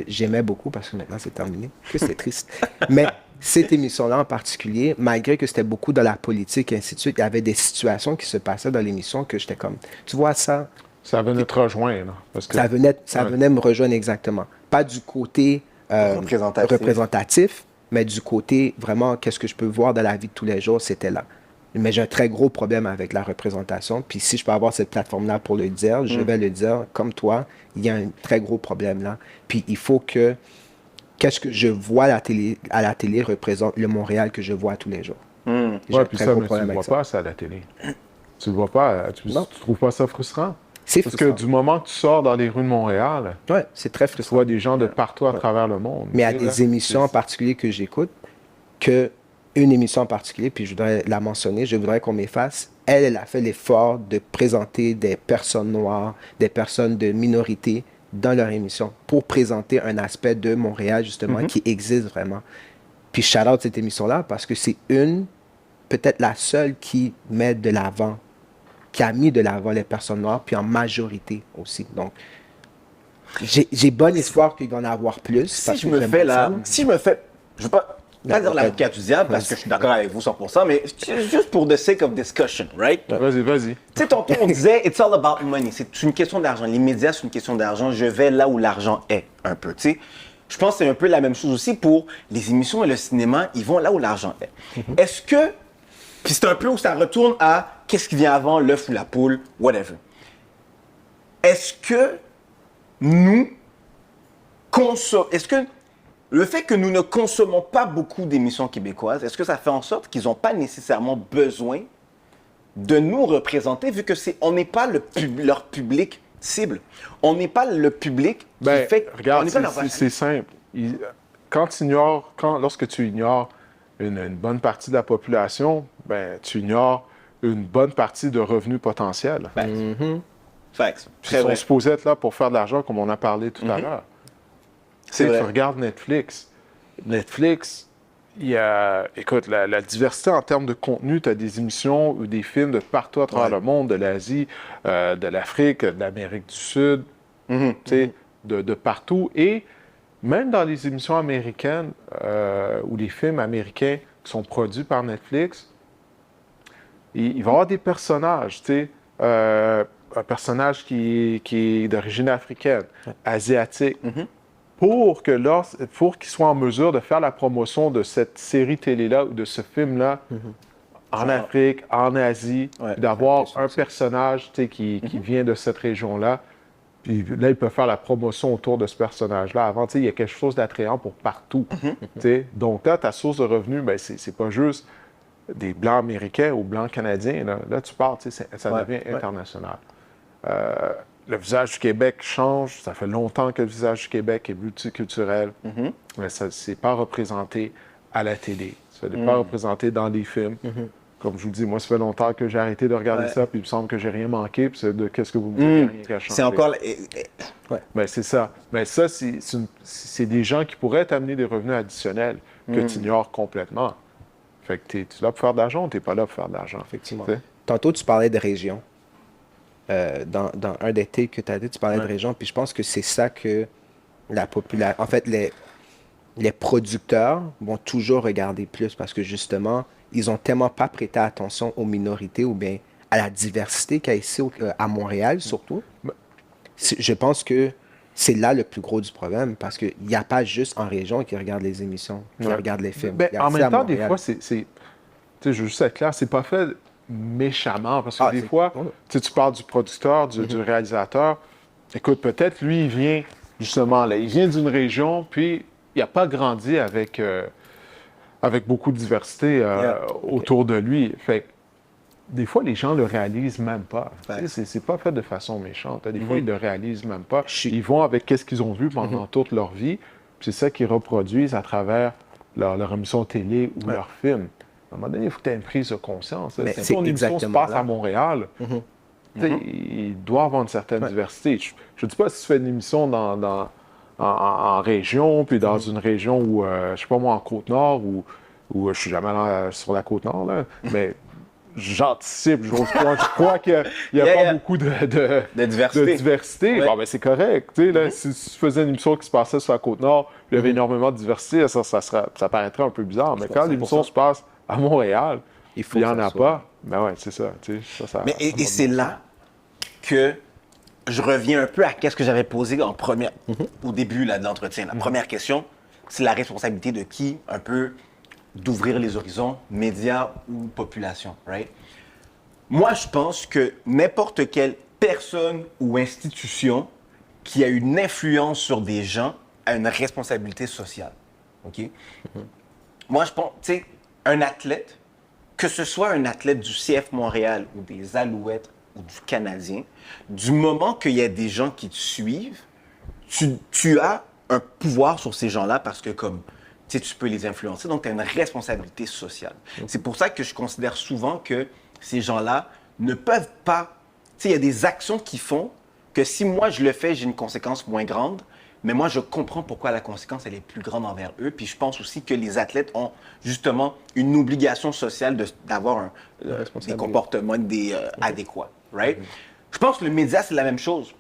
j'aimais beaucoup, parce que maintenant c'est terminé, que c'est triste. Mais cette émission-là en particulier, malgré que c'était beaucoup dans la politique et ainsi de suite, il y avait des situations qui se passaient dans l'émission que j'étais comme, tu vois ça, Ça venait te rejoindre. Parce que... ça venait me rejoindre exactement. Pas du côté représentatif, mais du côté vraiment, qu'est-ce que je peux voir dans la vie de tous les jours, c'était là. Mais j'ai un très gros problème avec la représentation. Puis si je peux avoir cette plateforme-là pour le dire, je vais le dire. Comme toi, il y a un très gros problème là. Puis il faut que qu'est-ce que je vois à la télé représente le Montréal que je vois tous les jours. J'ai un puis très ça, gros mais tu problème ne avec vois ça. pas ça à la télé. Tu ne vois pas. Tu trouves pas ça frustrant? C'est Parce frustrant. que du moment que tu sors dans les rues de Montréal, Ouais, c'est très tu frustrant. vois des gens de partout à travers le monde. Mais il y a Tu sais, là, des émissions en c'est- particulier que j'écoute, une émission en particulier, puis je voudrais la mentionner, je voudrais qu'on m'efface. Elle a fait l'effort de présenter des personnes noires, des personnes de minorité dans leur émission pour présenter un aspect de Montréal, justement, qui existe vraiment. Puis shout out cette émission-là parce que c'est peut-être la seule qui met de l'avant, qui a mis de l'avant les personnes noires, puis en majorité aussi. Donc, j'ai bon espoir qu'il va en avoir plus. Si je me fais je veux pas dire l'avocat du diable parce que je suis d'accord avec vous 100%, mais juste pour the sake of discussion, right? Vas-y. Tu sais, tantôt, on disait, it's all about money. C'est une question d'argent. Les médias, c'est une question d'argent. Je vais là où l'argent est, un peu. Tu sais, je pense que c'est un peu la même chose aussi pour les émissions et le cinéma. Ils vont là où l'argent est. Est-ce que, puis c'est un peu où ça retourne à qu'est-ce qui vient avant, l'œuf ou la poule, whatever. Est-ce que est-ce que le fait que nous ne consommons pas beaucoup d'émissions québécoises, est-ce que ça fait en sorte qu'ils n'ont pas nécessairement besoin de nous représenter, vu que on n'est pas leur public cible. On n'est pas le public qui fait... Regarde, on n'est pas leur c'est simple. Lorsque tu ignores une bonne partie de la population, ben, tu ignores une bonne partie de revenus potentiels. Facts. Ils Très sont vrai. supposés être là pour faire de l'argent, comme on a parlé tout à l'heure. C'est Tu sais, vrai. tu regardes Netflix. Netflix, il y a, écoute, la diversité en termes de contenu, tu as des émissions ou des films de partout à travers le monde, de l'Asie, de l'Afrique, de l'Amérique du Sud, tu sais, de partout. Et même dans les émissions américaines ou les films américains qui sont produits par Netflix, il va y avoir des personnages, tu sais, un personnage qui est d'origine africaine, asiatique, pour qu'il soit en mesure de faire la promotion de cette série télé-là ou de ce film-là en Afrique, en Asie, d'avoir un personnage tu sais, qui vient de cette région-là. Puis là, ils peuvent faire la promotion autour de ce personnage-là. Avant, tu sais, il y a quelque chose d'attrayant pour partout. Tu sais. Donc là, ta source de revenus, ben, c'est pas juste des Blancs américains ou Blancs canadiens. Là tu parles, tu sais, ça devient international. Le visage du Québec change. Ça fait longtemps que le visage du Québec est multiculturel. Mais ça c'est pas représenté à la télé. Ça n'est pas représenté dans des films. Comme je vous dis, moi, ça fait longtemps que j'ai arrêté de regarder ça, puis il me semble que j'ai rien manqué, puis c'est de qu'est-ce que vous me dites, il y a rien qui a changé. C'est encore... Ben, c'est ça. Mais ça, c'est des gens qui pourraient t'amener des revenus additionnels que tu ignores complètement. Fait que tu es là pour faire de l'argent ou tu n'es pas là pour faire de l'argent? Effectivement. T'sais? Tantôt, tu parlais de région. Dans un des takes que tu as dit, tu parlais de région, puis je pense que c'est ça que la population... En fait, les producteurs vont toujours regarder plus parce que justement, ils ont tellement pas prêté attention aux minorités ou bien à la diversité qu'il y a ici à Montréal surtout. Je pense que c'est là le plus gros du problème parce qu'il n'y a pas juste en région qui regarde les émissions, qui regarde les films. Ben, Il y a en aussi même à temps, des Montréal. fois, tu sais, je veux juste être clair, c'est pas fait méchamment parce que des c'est- fois, ouais. tu sais, tu parles du producteur, du réalisateur. Écoute, peut-être lui, il vient justement là, il vient d'une région, puis il n'a pas grandi avec beaucoup de diversité autour de lui. Fait que des fois, les gens le réalisent même pas. Ouais. Tu sais, c'est pas fait de façon méchante. Des fois, ils le réalisent même pas. Je suis- Ils vont avec qu'est-ce qu'ils ont vu pendant toute leur vie, puis c'est ça qu'ils reproduisent à travers leur émission télé ou leur film. À un moment donné, il faut que tu aies une prise de conscience. Mais Si c'est ton émission se exactement passe là. à Montréal, tu sais, il doit avoir une certaine diversité. Je ne dis pas si tu fais une émission en région, puis dans une région où, je sais pas moi, en Côte-Nord, où je suis jamais allé sur la Côte-Nord, là, mais j'anticipe, j'ose croire, je crois qu'il n'y a pas beaucoup de diversité. Ouais. Bon, ben, c'est correct. Tu sais, là, si tu faisais une émission qui se passait sur la Côte-Nord, puis il y avait énormément de diversité, ça paraîtrait un peu bizarre. Mais quand l'émission se passe à Montréal, Il faut il n'y que en ça a soit. pas, ben ouais, c'est ça. Tu sais, Mais, et c'est là que je reviens un peu à ce que j'avais posé au début là, de l'entretien. La première question, c'est la responsabilité de qui, un peu, d'ouvrir les horizons, médias ou population, right? Moi, je pense que n'importe quelle personne ou institution qui a une influence sur des gens a une responsabilité sociale, OK? Moi, je pense, tu sais, un athlète, que ce soit un athlète du CF Montréal ou des Alouettes ou du Canadien, du moment qu'il y a des gens qui te suivent, tu as un pouvoir sur ces gens-là parce que comme tu sais, tu peux les influencer, donc tu as une responsabilité sociale. C'est pour ça que je considère souvent que ces gens-là ne peuvent pas... Tu sais, il y a des actions qu'ils font que si moi je le fais, j'ai une conséquence moins grande, mais moi je comprends pourquoi la conséquence elle est plus grande envers eux. Puis je pense aussi que les athlètes ont justement une obligation sociale d'avoir des comportements adéquats, right? Je pense que le média c'est la même chose.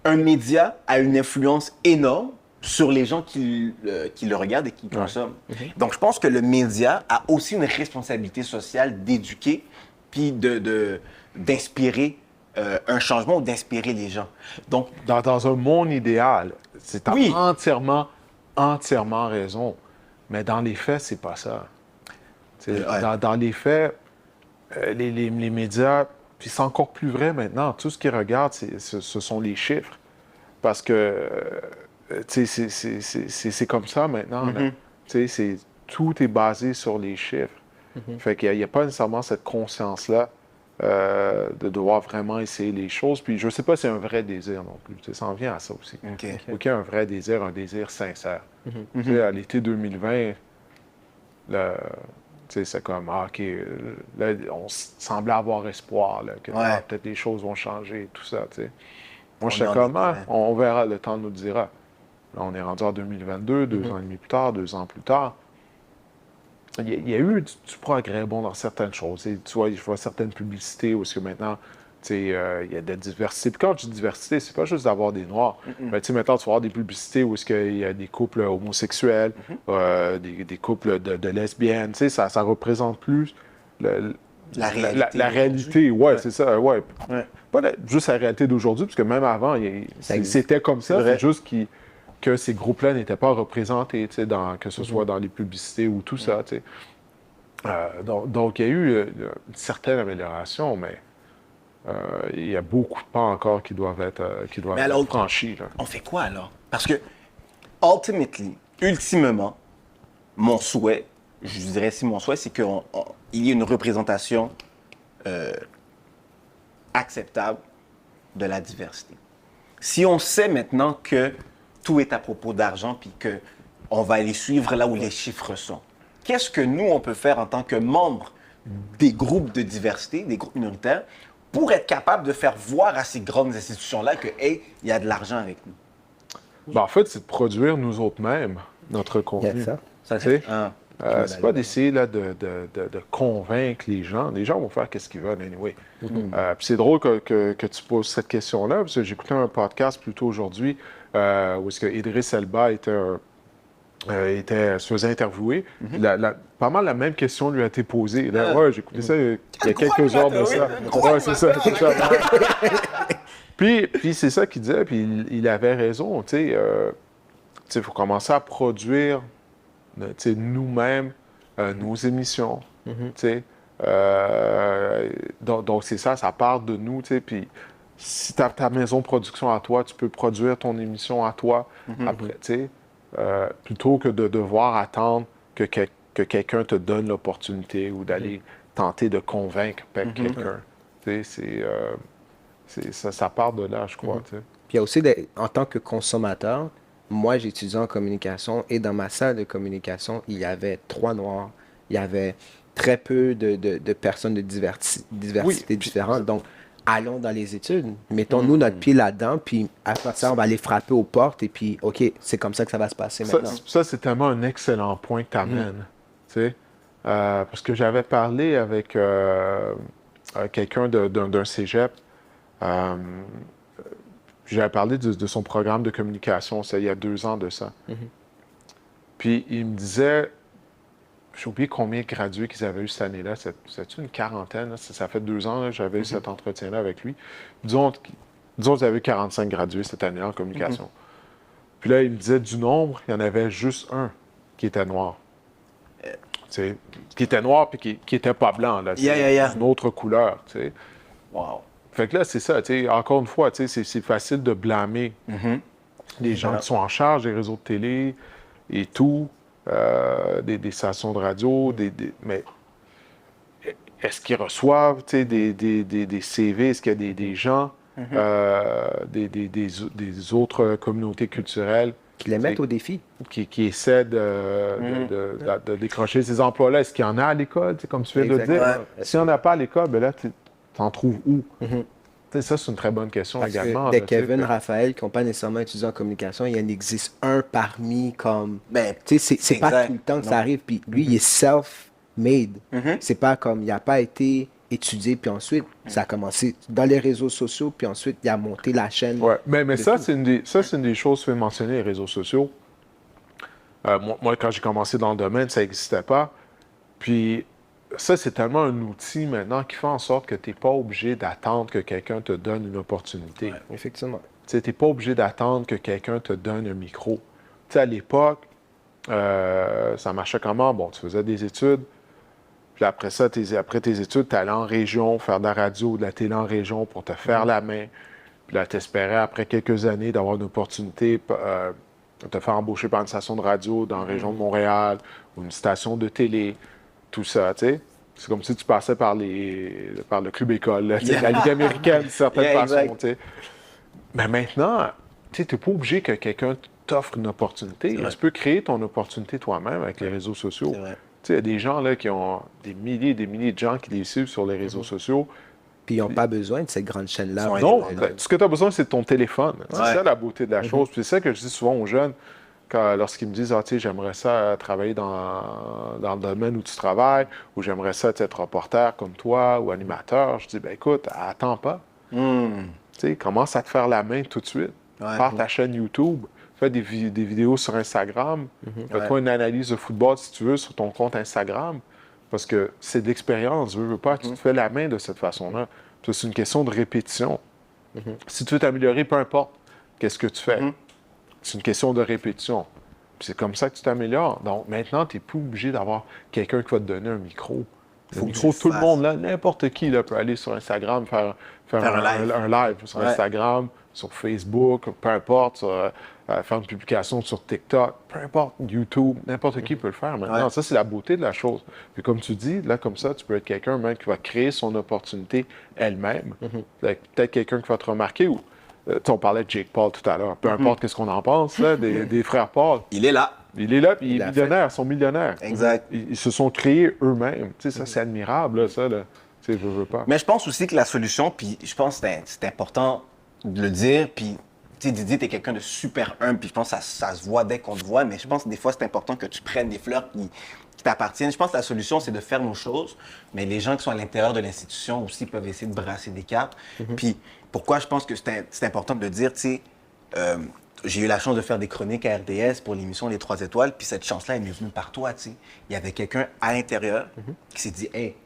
Un média a une influence énorme sur les gens qui le regardent et qui consomment. Donc, je pense que le média a aussi une responsabilité sociale d'éduquer puis d'inspirer un changement ou d'inspirer les gens. Donc, dans un monde idéal, c'est Oui. entièrement raison. Mais dans les faits, c'est pas ça. Tu sais, Ouais. dans les faits, les médias, puis c'est encore plus vrai maintenant, tout ce qu'ils regardent, ce sont les chiffres. Parce que, tu sais, c'est comme ça maintenant. Là. Tu sais, tout est basé sur les chiffres. Fait qu'il n'y a pas nécessairement cette conscience-là de devoir vraiment essayer les choses. Puis je ne sais pas si c'est un vrai désir non plus. Tu sais, ça en vient à ça aussi. OK. Faut qu'il y ait un vrai désir, un désir sincère. Tu sais, à l'été 2020, là, tu sais, c'est comme, OK, là, on semblait avoir espoir, là, que Ouais. peut-être les choses vont changer et tout ça, tu sais. Moi, On j'étais est en comme, déclin. on verra, le temps nous le dira. Là, on est rendu en 2022, 2 ans et demi plus tard, 2 ans plus tard. Il y a eu du progrès, bon, dans certaines choses. Tu vois, je vois certaines publicités où est-ce que maintenant, tu sais, il y a de la diversité. Puis quand je dis diversité, c'est pas juste d'avoir des Noirs. Mais tu sais, maintenant, tu vas avoir des publicités où est-ce qu'il y a des couples homosexuels, des couples de lesbiennes. Tu sais, ça représente plus La réalité la réalité, ouais, c'est ça, ouais. Ouais. Pas juste la réalité d'aujourd'hui, parce que même avant, c'était comme ça, C'est vrai. c'est juste que ces groupes-là n'étaient pas représentés, tu sais, que ce soit dans les publicités ou tout ça, tu sais. Donc, il y a eu une certaine amélioration, mais il y a beaucoup de pas encore qui doivent être Mais alors, franchis, là. on fait quoi alors? Parce que, ultimement, mon souhait, je dirais si mon souhait, c'est qu'il y ait une représentation acceptable de la diversité. Si on sait maintenant que tout est à propos d'argent puis qu'on va aller suivre là où les chiffres sont, qu'est-ce que nous, on peut faire en tant que membres des groupes de diversité, des groupes minoritaires, pour être capable de faire voir à ces grandes institutions-là que, hey, il y a de l'argent avec nous? Ben, en fait, c'est de produire nous autres mêmes notre Il y contenu. a ça. Ça, Tu sais, Ah. c'est pas d'essayer là, de convaincre les gens. Les gens vont faire ce qu'ils veulent, anyway. Puis c'est drôle que tu poses cette question-là, parce que j'écoutais un podcast plus tôt aujourd'hui où est-ce que Idriss Elba était se faisait interviewer. Pas mal la même question lui a été posée. Là, ouais, j'ai écouté ça il y a quelques heures de ça. Ouais, c'est ça. Puis c'est ça qu'il disait, puis il avait raison. Tu sais, il faut commencer à produire nous-mêmes nos émissions. Tu sais. Donc c'est ça part de nous. Tu sais, puis si tu as ta maison de production à toi, tu peux produire ton émission à toi après, tu sais. Plutôt que de devoir attendre que quelqu'un te donne l'opportunité ou d'aller tenter de convaincre quelqu'un. Tu sais, ça part de là, je crois. Tu sais. Puis il y a aussi, en tant que consommateur, moi j'étudie en communication et dans ma salle de communication, il y avait 3 Noirs. Il y avait très peu de personnes de diversité différentes. Donc, allons dans les études, mettons-nous notre pied là-dedans, puis après ça, on va aller frapper aux portes, et puis, OK, c'est comme ça que ça va se passer maintenant. Ça c'est tellement un excellent point que tu amènes. Tu sais, parce que j'avais parlé avec quelqu'un d'un cégep, j'avais parlé de son programme de communication, ça il y a 2 ans de ça. Puis il me disait, j'ai oublié combien de gradués qu'ils avaient eu cette année-là. C'est une quarantaine. Là? Ça fait 2 ans que j'avais eu cet entretien-là avec lui. Disons qu'ils avaient eu 45 gradués cette année-là en communication. Puis là, il me disait du nombre, il y en avait juste un qui était noir. Qui était noir puis qui était pas blanc. Là, une autre couleur. T'sais. Wow. Fait que là, c'est ça. Encore une fois, c'est facile de blâmer les gens qui sont en charge des réseaux de télé et tout. Des stations de radio, mais est-ce qu'ils reçoivent des CV? Est-ce qu'il y a des gens, des autres communautés culturelles Qui les mettent au défi. Qui essaient de décrocher ces emplois-là? Est-ce qu'il y en a à l'école, comme tu viens de le dire? S'il n'y en a pas à l'école, ben là, tu en trouves où? Ça, c'est une très bonne question parce également. Des Kevin, Raphaël, qui n'ont pas nécessairement étudié en communication, il y en existe un parmi comme... Ben, tu sais, c'est pas tout le temps que ça arrive. Puis lui, il est self-made. C'est pas comme, il n'a pas été étudié, puis ensuite, ça a commencé dans les réseaux sociaux, puis ensuite, il a monté la chaîne. Ouais, mais ça, c'est une des choses que tu fais mentionner, les réseaux sociaux. Moi, quand j'ai commencé dans le domaine, ça n'existait pas. Puis... ça, c'est tellement un outil maintenant qui fait en sorte que tu n'es pas obligé d'attendre que quelqu'un te donne une opportunité. Ouais, effectivement. Tu n'es pas obligé d'attendre que quelqu'un te donne un micro. Tu sais, à l'époque, ça marchait comment? Bon, tu faisais des études, puis après ça, après tes études, tu allais en région faire de la radio, de la télé en région pour te faire la main. Puis là, tu espérais, après quelques années, d'avoir une opportunité de te faire embaucher par une station de radio dans la région de Montréal ou une station de télé. Tout ça, tu sais. C'est comme si tu passais par le club école, la Ligue américaine, d'une certaine façon, tu sais. Mais maintenant, tu n'es pas obligé que quelqu'un t'offre une opportunité. Tu peux créer ton opportunité toi-même avec les réseaux sociaux. Il y a des gens là, qui ont des milliers et des milliers de gens qui les suivent sur les réseaux sociaux. Puis ils n'ont pas besoin de cette grande chaîne-là. Non, ce que tu as besoin, c'est de ton téléphone. C'est ça la beauté de la chose. Puis c'est ça que je dis souvent aux jeunes. Lorsqu'ils me disent, j'aimerais ça travailler dans le domaine où tu travailles, ou j'aimerais ça être reporter comme toi, ou animateur, je dis, écoute, attends pas. Commence à te faire la main tout de suite. Pars ta chaîne YouTube, fais des vidéos sur Instagram, fais-toi une analyse de football, si tu veux, sur ton compte Instagram, parce que c'est de l'expérience, veux pas, tu te fais la main de cette façon-là. C'est une question de répétition. Si tu veux t'améliorer, peu importe, qu'est-ce que tu fais? C'est une question de répétition. Puis c'est comme ça que tu t'améliores. Donc maintenant, tu n'es plus obligé d'avoir quelqu'un qui va te donner un micro. Le micro, tout le monde, là, n'importe qui là, peut aller sur Instagram, faire un live sur Instagram, sur Facebook, peu importe, faire une publication sur TikTok, peu importe, YouTube, n'importe qui peut le faire maintenant. Ça, c'est la beauté de la chose. Puis comme tu dis, là, comme ça, tu peux être quelqu'un même qui va créer son opportunité elle-même. Peut-être quelqu'un qui va te remarquer ou... on parlait de Jake Paul tout à l'heure. Peu importe qu'est-ce qu'on en pense, là, des frères Paul. Il est là. Il est là, puis il est millionnaire, ils sont millionnaires. Exact. Ils se sont créés eux-mêmes. Ça, c'est admirable, là, ça. Là. Je veux pas. Mais je pense aussi que la solution, puis je pense que c'est important de le dire, puis Didier, t'es quelqu'un de super humble, puis je pense que ça se voit dès qu'on te voit, mais je pense que des fois, c'est important que tu prennes des fleurs qui t'appartiennent. Je pense que la solution, c'est de faire nos choses, mais les gens qui sont à l'intérieur de l'institution aussi peuvent essayer de brasser des cartes. Puis pourquoi je pense que c'est important de le dire, j'ai eu la chance de faire des chroniques à RDS pour l'émission Les 3 étoiles, puis cette chance-là, elle m'est venue par toi, tu sais. Il y avait quelqu'un à l'intérieur qui s'est dit, « Hey,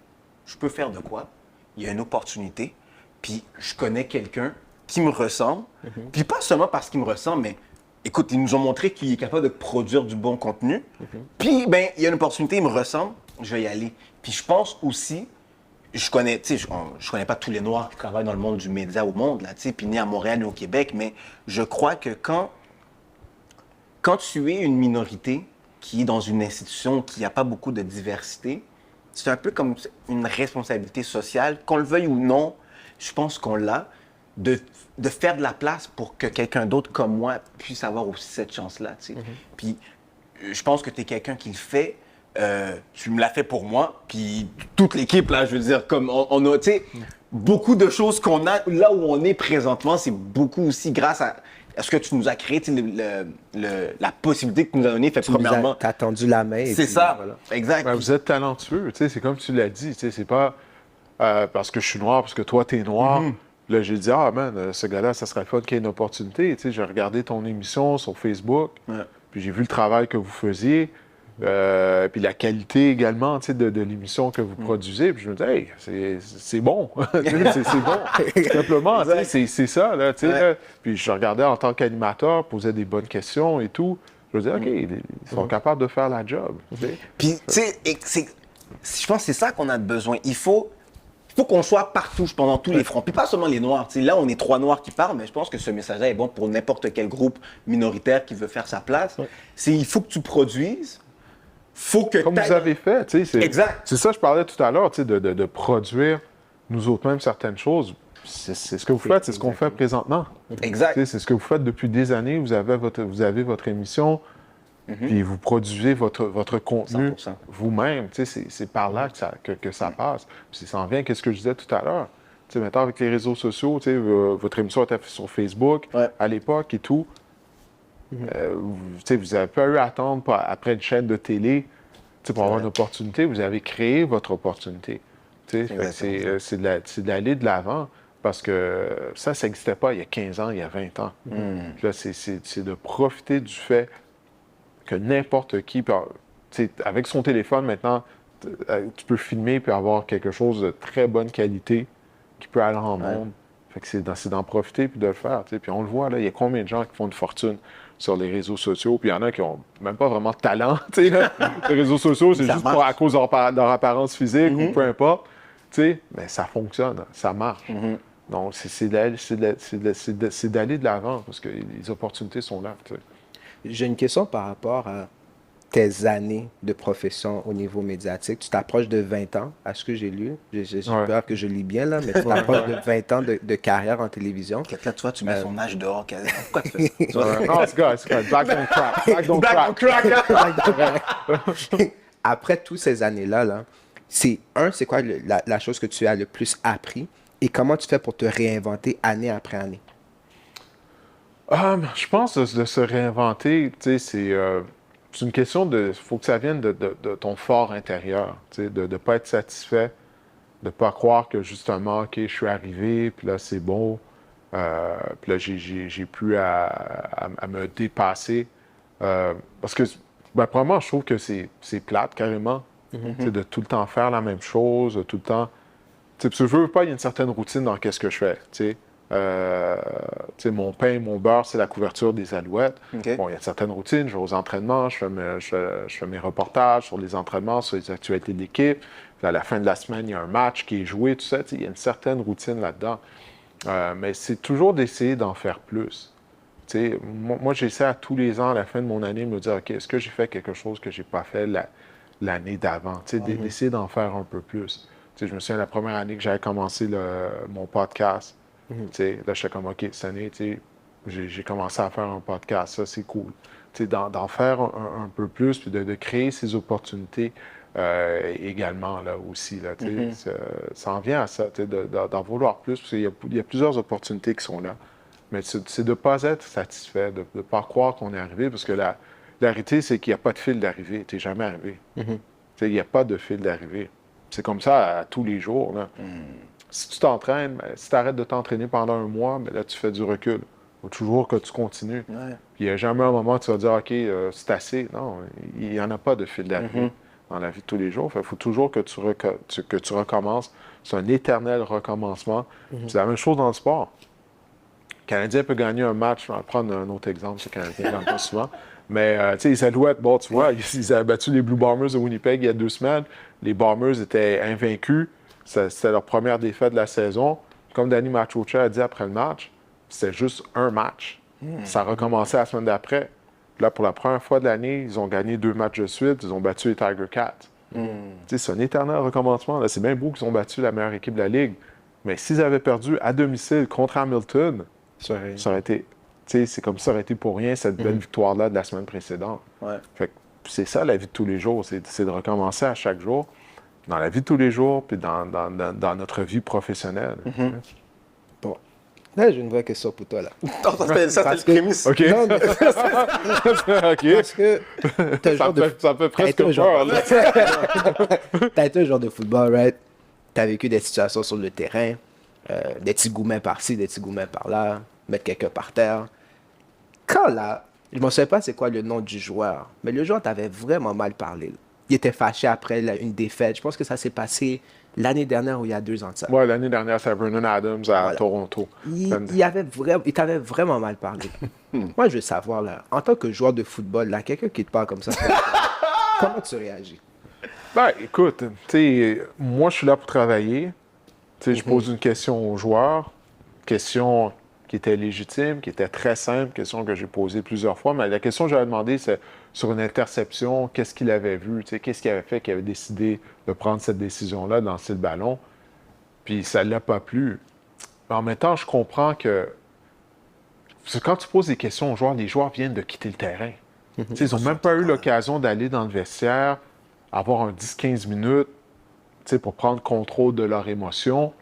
je peux faire de quoi? Il y a une opportunité, puis je connais quelqu'un qui me ressemble. Puis pas seulement parce qu'il me ressemble, mais écoute, ils nous ont montré qu'il est capable de produire du bon contenu. Puis, ben, il y a une opportunité, il me ressemble, je vais y aller. Puis je pense aussi, je connais, tu sais, je connais pas tous les Noirs qui travaillent dans le monde du média au monde, là, tu sais, puis ni à Montréal ni au Québec, mais je crois que quand tu es une minorité qui est dans une institution qui n'a pas beaucoup de diversité, c'est un peu comme une responsabilité sociale, qu'on le veuille ou non, je pense qu'on l'a, de faire de la place pour que quelqu'un d'autre comme moi puisse avoir aussi cette chance-là, tu sais. Puis je pense que tu es quelqu'un qui le fait. Tu me l'as fait pour moi, puis toute l'équipe, là, je veux dire, comme on a, tu sais, beaucoup de choses qu'on a, là où on est présentement, c'est beaucoup aussi grâce à ce que tu nous as créé, tu sais, la possibilité que tu nous as donnée, fait premièrement. Tu as tendu la main. C'est ça, voilà. exact. Ben, vous êtes talentueux, tu sais, c'est comme tu l'as dit, tu sais, c'est pas parce que je suis noir, parce que toi, t'es noir. Là, j'ai dit, ah man, ce gars-là, ça serait le fun qu'il y ait une opportunité. Tu sais, j'ai regardé ton émission sur Facebook, puis j'ai vu le travail que vous faisiez. Puis la qualité également, tu sais, de l'émission que vous produisez. Puis je me dis, hey, c'est bon. c'est bon. Simplement, tu sais, c'est ça, là, tu sais. Là. Puis je regardais en tant qu'animateur, posais des bonnes questions et tout. Je me disais, OK, ils sont capables de faire la job. Tu sais. Puis, tu sais, je pense que c'est ça qu'on a besoin. Il faut qu'on soit partout, pendant tous les fronts. Puis pas seulement les Noirs. Tu sais, là, on est 3 Noirs qui parlent, mais je pense que ce message-là est bon pour n'importe quel groupe minoritaire qui veut faire sa place. Il faut que tu produises. Faut que comme vous avez fait, tu sais. Exact. C'est ça que je parlais tout à l'heure, tu sais, de produire nous autres mêmes certaines choses. C'est ce que vous faites, c'est ce qu'on fait présentement. Exact. Tu sais, c'est ce que vous faites depuis des années. Vous avez votre émission, puis vous produisez votre contenu 100%. vous-même. Tu sais, c'est par là que ça passe. Puis ça en vient, qu'est-ce que je disais tout à l'heure. Tu sais, maintenant, avec les réseaux sociaux, tu sais, votre émission était sur Facebook à l'époque et tout. Tu sais, vous n'avez pas eu à attendre après une chaîne de télé, tu sais, pour avoir une opportunité. Vous avez créé votre opportunité. Tu sais, c'est d'aller de l'avant parce que ça n'existait pas il y a 15 ans, il y a 20 ans. Puis là, c'est de profiter du fait que n'importe qui, tu sais, avec son téléphone maintenant, tu peux filmer et avoir quelque chose de très bonne qualité qui peut aller en monde. Fait que c'est d'en profiter puis de le faire. Tu sais. Puis on le voit, là, il y a combien de gens qui font une fortune sur les réseaux sociaux, puis il y en a qui n'ont même pas vraiment de talent. Tu sais, là. Les réseaux sociaux, c'est juste à cause de leur apparence physique ou peu importe. Tu sais, mais ça fonctionne, ça marche. Donc, c'est d'aller de l'avant parce que les opportunités sont là. Tu sais. J'ai une question par rapport à tes années de profession au niveau médiatique. Tu t'approches de 20 ans, à ce que j'ai lu. J'ai peur que je lis bien, là, mais tu t'approches de 20 ans de carrière en télévision. Quelqu'un, tu vois, tu mets son âge dehors. Pourquoi tu fais ça? Non, c'est good. Black don't crack. Black don't crack. Après toutes ces années-là, c'est quoi la chose que tu as le plus appris et comment tu fais pour te réinventer année après année? Je pense de se réinventer, tu sais, c'est une question de... Il faut que ça vienne de ton fort intérieur, tu sais, de ne pas être satisfait, de ne pas croire que justement, OK, je suis arrivé, puis là, c'est bon, puis là, j'ai pu à me dépasser. Parce que, ben, premièrement, je trouve que c'est plate, carrément, tu sais, de tout le temps faire la même chose, tout le temps... Tu sais, je veux pas, il y a une certaine routine dans qu'est-ce que je fais, tu sais. Tu sais, mon pain, mon beurre, c'est la couverture des Alouettes. Bon, il y a une certaine routine. Je vais aux entraînements, je fais mes reportages sur les entraînements, sur les actualités de l'équipe. Puis à la fin de la semaine, il y a un match qui est joué, tout ça. Tu sais, il y a une certaine routine là-dedans. Mais c'est toujours d'essayer d'en faire plus. Tu sais, moi, j'essaie à tous les ans, à la fin de mon année, de me dire, OK, est-ce que j'ai fait quelque chose que j'ai pas fait l'année d'avant? Tu sais, d'essayer d'en faire un peu plus. Tu sais, je me souviens, la première année que j'avais commencé mon podcast, tu sais, là, j'étais comme, OK, cette année, tu sais, j'ai commencé à faire un podcast, ça, c'est cool. Tu sais, d'en faire un peu plus, puis de créer ces opportunités également, là, aussi, là, tu sais, ça en vient à ça, tu sais, d'en vouloir plus, parce qu'il y a plusieurs opportunités qui sont là. Mais c'est de ne pas être satisfait, de ne pas croire qu'on est arrivé, parce que la réalité, c'est qu'il n'y a pas de fil d'arrivée, tu n'es jamais arrivé. Tu sais, il n'y a pas de fil d'arrivée. C'est comme ça à tous les jours, là. Si tu t'entraînes, si tu arrêtes de t'entraîner pendant un mois, mais là, tu fais du recul. faut toujours que tu continues. Ouais. Puis il n'y a jamais un moment où tu vas dire, OK, c'est assez. Non, il n'y en a pas de fil d'arrivée dans la vie de tous les jours. Il faut toujours que tu recommences. C'est un éternel recommencement. C'est la même chose dans le sport. Le Canadien peut gagner un match. Je vais prendre un autre exemple, c'est le Canadien gagne pas souvent. Mais, tu sais, les Alouettes, bon, tu vois, ils avaient battu les Blue Bombers de Winnipeg il y a 2 semaines. Les Bombers étaient invaincus. C'était leur première défaite de la saison. Comme Danny Machocha a dit après le match, c'était juste un match. Ça a recommencé la semaine d'après. Là, pour la première fois de l'année, ils ont gagné 2 matchs de suite. Ils ont battu les Tiger Cats. Tu sais, c'est un éternel recommencement. Là. C'est bien beau qu'ils ont battu la meilleure équipe de la Ligue. Mais s'ils avaient perdu à domicile contre Hamilton, ça aurait été... Tu sais, c'est comme ça aurait été pour rien, cette belle victoire-là de la semaine précédente. Ouais. Fait que c'est ça, la vie de tous les jours. C'est de recommencer à chaque jour, dans la vie de tous les jours, puis dans notre vie professionnelle. Bon. Là, j'ai une vraie question pour toi, là. Ça, c'était le prémisse. OK. Non, mais OK. parce que t'as le genre de... Ça me fait presque été un peur, là. T'as été un joueur de football, right? T'as vécu des situations sur le terrain, des petits gourmets par-ci, des petits gourmets par-là, mettre quelqu'un par terre. Quand là, je ne me souviens pas c'est quoi le nom du joueur, mais le joueur t'avait vraiment mal parlé. Là. Il était fâché après une défaite. Je pense que ça s'est passé l'année dernière ou il y a 2 ans de ça. Ouais, l'année dernière, c'est Vernon Adams à Toronto. Il t'avait vraiment mal parlé. Moi, je veux savoir, là, en tant que joueur de football, là, quelqu'un qui te parle comme ça, comment tu réagis? Ben, écoute, tu sais, moi, je suis là pour travailler. Tu sais, je pose une question aux joueurs, question qui était légitime, qui était très simple, question que j'ai posée plusieurs fois. Mais la question que j'avais demandé, c'est sur une interception, qu'est-ce qu'il avait vu, tu sais, qu'est-ce qu'il avait fait qu'il avait décidé de prendre cette décision-là, de lancer le ballon. Puis ça ne l'a pas plu. Mais en même temps, je comprends que parce que quand tu poses des questions aux joueurs, les joueurs viennent de quitter le terrain. Tu sais, ils n'ont même pas eu l'occasion d'aller dans le vestiaire, avoir un 10-15 minutes, tu sais, pour prendre contrôle de leurs émotions.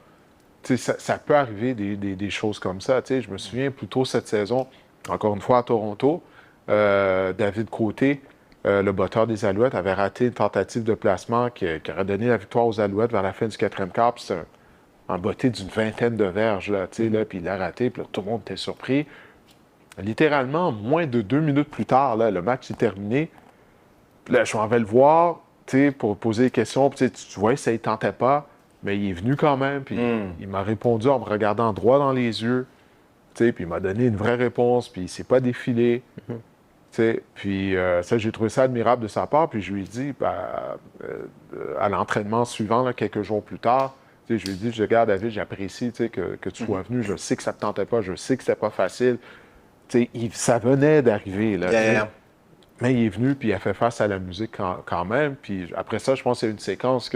Tu sais, ça peut arriver des choses comme ça. Tu sais, je me souviens plus tôt cette saison, encore une fois à Toronto, David Côté, le batteur des Alouettes, avait raté une tentative de placement qui aurait donné la victoire aux Alouettes vers la fin du 4e quart. Puis c'est un botté d'une 20aine de verges, là, tu sais, là, puis il l'a raté, puis là, tout le monde était surpris. Littéralement, moins de 2 minutes plus tard, là, le match est terminé. Puis là, je m'en vais le voir, tu sais, pour poser des questions. Puis tu vois, ça ne tentait pas. Mais il est venu quand même, puis il m'a répondu en me regardant droit dans les yeux, tu sais, puis il m'a donné une vraie réponse, puis il s'est pas défilé, tu sais, puis ça, j'ai trouvé ça admirable de sa part, puis je lui ai dit, à l'entraînement suivant, là, quelques jours plus tard, tu sais, je lui ai dit, regarde David, j'apprécie, tu sais, que tu sois venu, je sais que ça te tentait pas, je sais que c'était pas facile, tu sais, ça venait d'arriver, là, mais il est venu, puis il a fait face à la musique quand même, puis après ça, je pense que c'est une séquence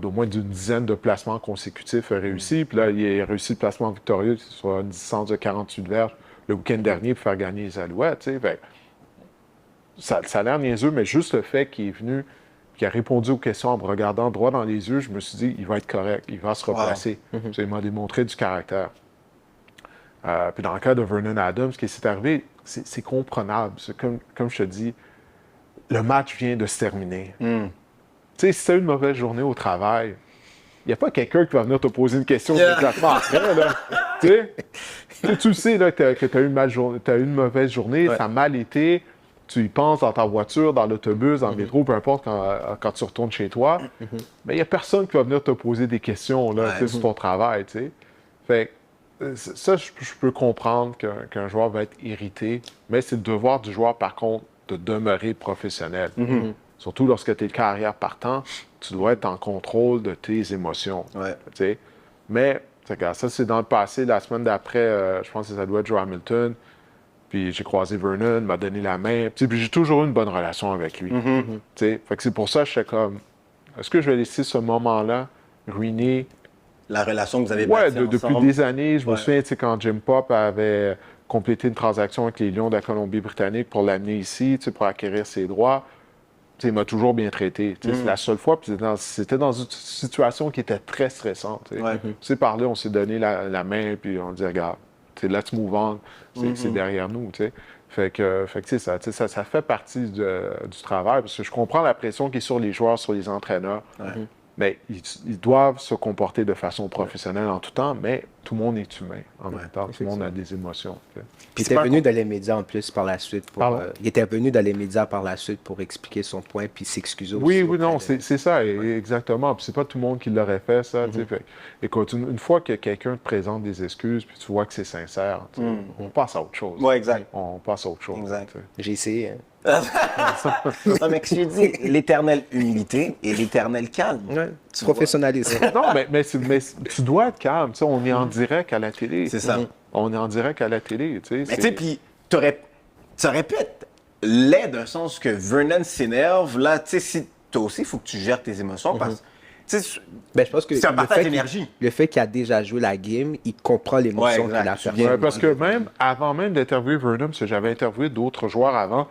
d'au moins d'une dizaine de placements consécutifs réussis. Puis là, il a réussi le placement victorieux sur une distance de 48 verges le week-end dernier pour faire gagner les Alouettes. Fait, ça a l'air niaiseux, mais juste le fait qu'il est venu, qu'il a répondu aux questions en me regardant droit dans les yeux, je me suis dit, il va être correct, il va se replacer. Il m'a démontré du caractère. Puis dans le cas de Vernon Adams, ce qui s'est arrivé, c'est comprenable. C'est comme je te dis, le match vient de se terminer. Tu sais, si tu as eu une mauvaise journée au travail, il n'y a pas quelqu'un qui va venir te poser une question immédiatement après, là. Tu sais là, que tu as eu une mauvaise journée, ça a mal été, tu y penses dans ta voiture, dans l'autobus, dans le métro, peu importe, quand tu retournes chez toi, mais il n'y a personne qui va venir te poser des questions là, sur ton travail, tu sais. Fait ça, je peux comprendre qu'un joueur va être irrité, mais c'est le devoir du joueur, par contre, de demeurer professionnel. Surtout lorsque tu es carrière partant, tu dois être en contrôle de tes émotions. Mais, regarde, ça, c'est dans le passé. La semaine d'après, je pense que ça doit être Joe Hamilton. Puis j'ai croisé Vernon, m'a donné la main. Puis j'ai toujours eu une bonne relation avec lui. Fait que c'est pour ça que je suis comme, est-ce que je vais laisser ce moment-là ruiner la relation que vous avez bâtie ensemble? Depuis des années. Je me souviens, quand Jim Pop avait complété une transaction avec les Lions de la Colombie-Britannique pour l'amener ici, pour acquérir ses droits. Il m'a toujours bien traité. C'est la seule fois, puis c'était dans une situation qui était très stressante. Parlé, on s'est donné la main, puis on dit, regarde, let's move on, c'est derrière nous. Fait que ça fait partie du travail, parce que je comprends la pression qui est sur les joueurs, sur les entraîneurs. Mais ils doivent se comporter de façon professionnelle en tout temps, mais tout le monde est humain en même temps. Tout le monde a des émotions. Puis il était venu dans les médias en plus par la suite. Il était venu dans les médias par la suite pour expliquer son point puis s'excuser aussi. Oui, non, c'est ça, exactement. Puis c'est pas tout le monde qui l'aurait fait, ça. Fait, écoute, une fois que quelqu'un te présente des excuses, puis tu vois que c'est sincère, on passe à autre chose. Oui, exact. On passe à autre chose. Exact. J'ai essayé. Hein. Non, mais que je dis, l'éternelle humilité et l'éternel calme. Ouais. Professionnalisme. Non, mais tu dois être calme. Tu sais, on est en direct à la télé. C'est ça. On est en direct à la télé. Tu sais, Mais tu sais, puis ça aurait pu être laid d'un sens que Vernon s'énerve. Là, tu sais, si toi aussi, il faut que tu gères tes émotions parce que tu sais, Ben, je pense que c'est un partage d'énergie. Le fait qu'il a déjà joué la game, il comprend l'émotion Ouais, qu'il a exact. fait. Ouais, parce que même avant même d'interviewer Vernon, parce que j'avais interviewé d'autres joueurs avant,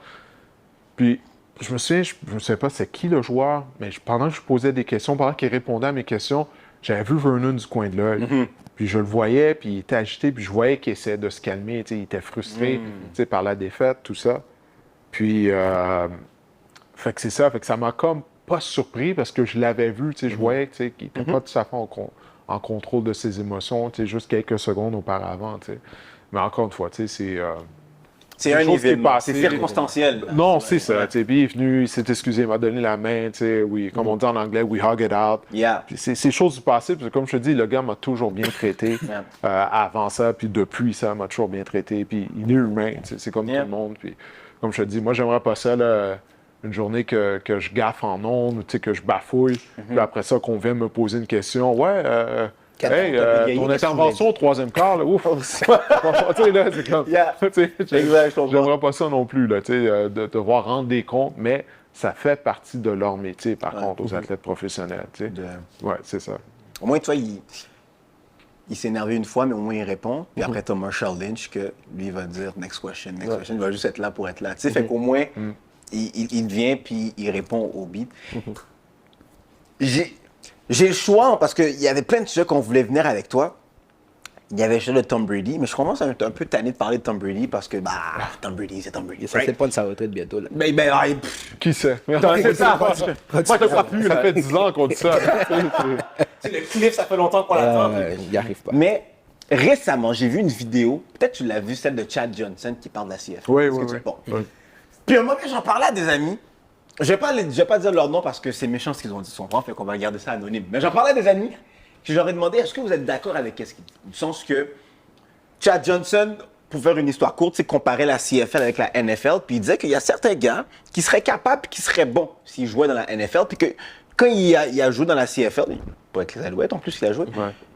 puis je me souviens, je ne sais pas c'est qui le joueur, mais pendant que je posais des questions, pendant qu'il répondait à mes questions, j'avais vu Vernon du coin de l'œil. Puis je le voyais, puis il était agité, puis je voyais qu'il essayait de se calmer, tu sais, il était frustré par la défaite, tout ça. Puis, fait que c'est ça, fait que ça m'a comme pas surpris parce que je l'avais vu, tu sais, je voyais qu'il n'était pas tout à fait en contrôle de ses émotions, tu sais, juste quelques secondes auparavant, tu sais. Mais encore une fois, tu sais, c'est un événement, c'est circonstanciel. Non, c'est ça, tu sais, puis il est venu, il s'est excusé, il m'a donné la main, tu sais, oui, comme on dit en anglais, we hug it out. Yeah. Puis c'est choses du passé, parce que comme je te dis, le gars m'a toujours bien traité avant ça, puis depuis ça, il m'a toujours bien traité, puis il est humain, tu sais, c'est comme tout le monde, puis comme je te dis, moi, j'aimerais pas ça, là, une journée que je gaffe en ondes, tu sais, que je bafouille, puis après ça, qu'on vienne me poser une question. Ouais, ton intervention au troisième quart, là, ouf! Tu sais, là, c'est comme... J'aimerais pas ça non plus, là, tu sais, de devoir rendre des comptes, mais ça fait partie de leur métier, par contre, aux athlètes professionnels, tu sais. Ouais, c'est ça. Au moins, toi, il s'est énervé une fois, mais au moins il répond. Puis après, tu as Marshall Lynch que lui va dire next question, next question. Il va juste être là pour être là. Tu sais, fait qu'au moins, il vient puis il répond au beat. J'ai le choix parce qu'il y avait plein de sujets qu'on voulait venir avec toi. Il y avait le sujet de Tom Brady, mais je commence à être un peu tanné de parler de Tom Brady parce que, Tom Brady, c'est Tom Brady. Ça fait pas de sa retraite bientôt, là. Qui sait? C'est ça. Moi, je ne crois plus. Ça fait 10 ans qu'on dit ça. Le clip, ça fait longtemps qu'on l'attend. Il n'y arrive pas. Mais récemment, j'ai vu une vidéo, peut-être tu l'as vu, celle de Chad Johnson qui parle de la CFL. Oui. Puis un moment, j'en parlais à des amis. Je vais pas dire leur nom parce que c'est méchant ce qu'ils ont dit, son fait qu'on va garder ça anonyme. Mais j'en parlais à des amis. Je leur ai demandé, est-ce que vous êtes d'accord avec ce qu'ils disent? Du sens que Chad Johnson, pour faire une histoire courte, comparait la CFL avec la NFL, puis il disait qu'il y a certains gars qui seraient capables et qui seraient bons s'ils jouaient dans la NFL, puis que quand il a joué dans la CFL, pas avec les Alouettes en plus, il a joué,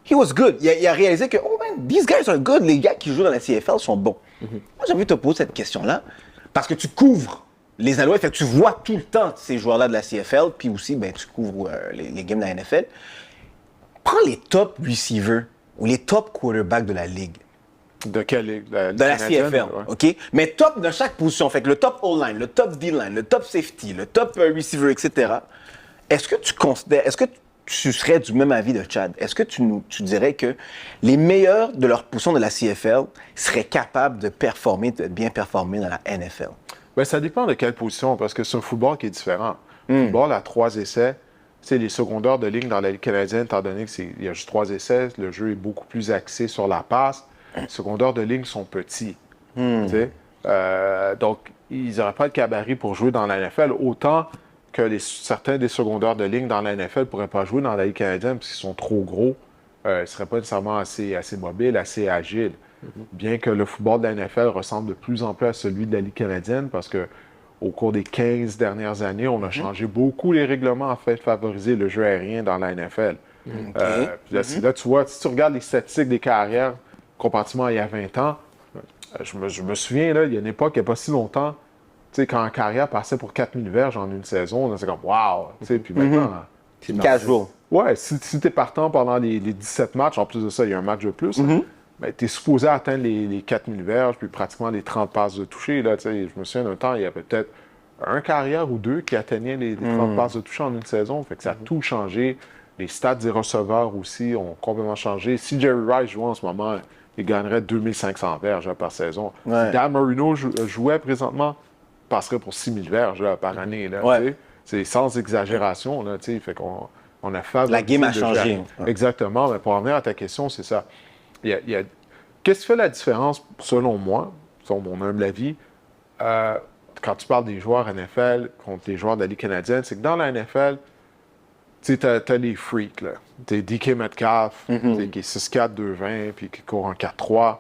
he was good. Il a réalisé que, oh man, these guys are good, les gars qui jouent dans la CFL sont bons. Moi, j'ai envie de te poser cette question-là, parce que tu couvres les Alouettes, fait que tu vois tout le temps ces joueurs-là de la CFL, puis aussi, tu couvres les games de la NFL. Prends les top receivers ou les top quarterbacks de la ligue. De quelle ligue? De la CFL, OK? Mais top de chaque position. Fait que le top O-line, le top D-line, le top safety, le top receiver, etc. Est-ce que tu serais du même avis de Chad? Est-ce que tu dirais que les meilleurs de leur position de la CFL seraient capables de bien performer dans la NFL? Bien, ça dépend de quelle position, parce que c'est un football qui est différent. Le football à 3 essais, c'est les secondaires de ligne dans la Ligue canadienne, étant donné qu'il y a juste 3 essais, le jeu est beaucoup plus axé sur la passe. Les secondaires de ligne sont petits. Donc, ils n'auraient pas de gabarit pour jouer dans la NFL, autant que certains des secondaires de ligne dans la NFL ne pourraient pas jouer dans la Ligue canadienne parce qu'ils sont trop gros. Ils ne seraient pas nécessairement assez mobiles, assez agiles. Bien que le football de la NFL ressemble de plus en plus à celui de la Ligue canadienne parce que au cours des 15 dernières années, on a changé beaucoup les règlements afin de favoriser le jeu aérien dans la NFL. Là, tu vois, si tu regardes les statistiques des carrières comparativement à il y a 20 ans, je me souviens, là, il y a une époque, il n'y a pas si longtemps, tu sais, quand une carrière passait pour 4000 verges en une saison, c'est comme « wow! » Puis maintenant... C'est casual. Ouais, si tu es partant pendant les 17 matchs, en plus de ça, il y a un match de plus, tu es supposé atteindre les 4000 verges, puis pratiquement les 30 passes de toucher. Là, je me souviens d'un temps, il y avait peut-être un carrière ou deux qui atteignaient les 30 passes de toucher en une saison. Fait que ça a tout changé. Les stats des receveurs aussi ont complètement changé. Si Jerry Rice jouait en ce moment, il gagnerait 2500 verges par saison. Si Dan Marino jouait présentement, il passerait pour 6000 verges par année. Là, c'est sans exagération. Là, fait qu'on On a fait La game a changé. Ouais. Exactement. Mais pour revenir à ta question, c'est ça. Qu'est-ce qui fait la différence, selon moi, selon mon humble avis, quand tu parles des joueurs NFL contre les joueurs de la Ligue canadienne, c'est que dans la NFL, tu sais, t'as les freaks, là. T'es DK Metcalf, qui est 6'4", 2'20", puis qui court en 4'3".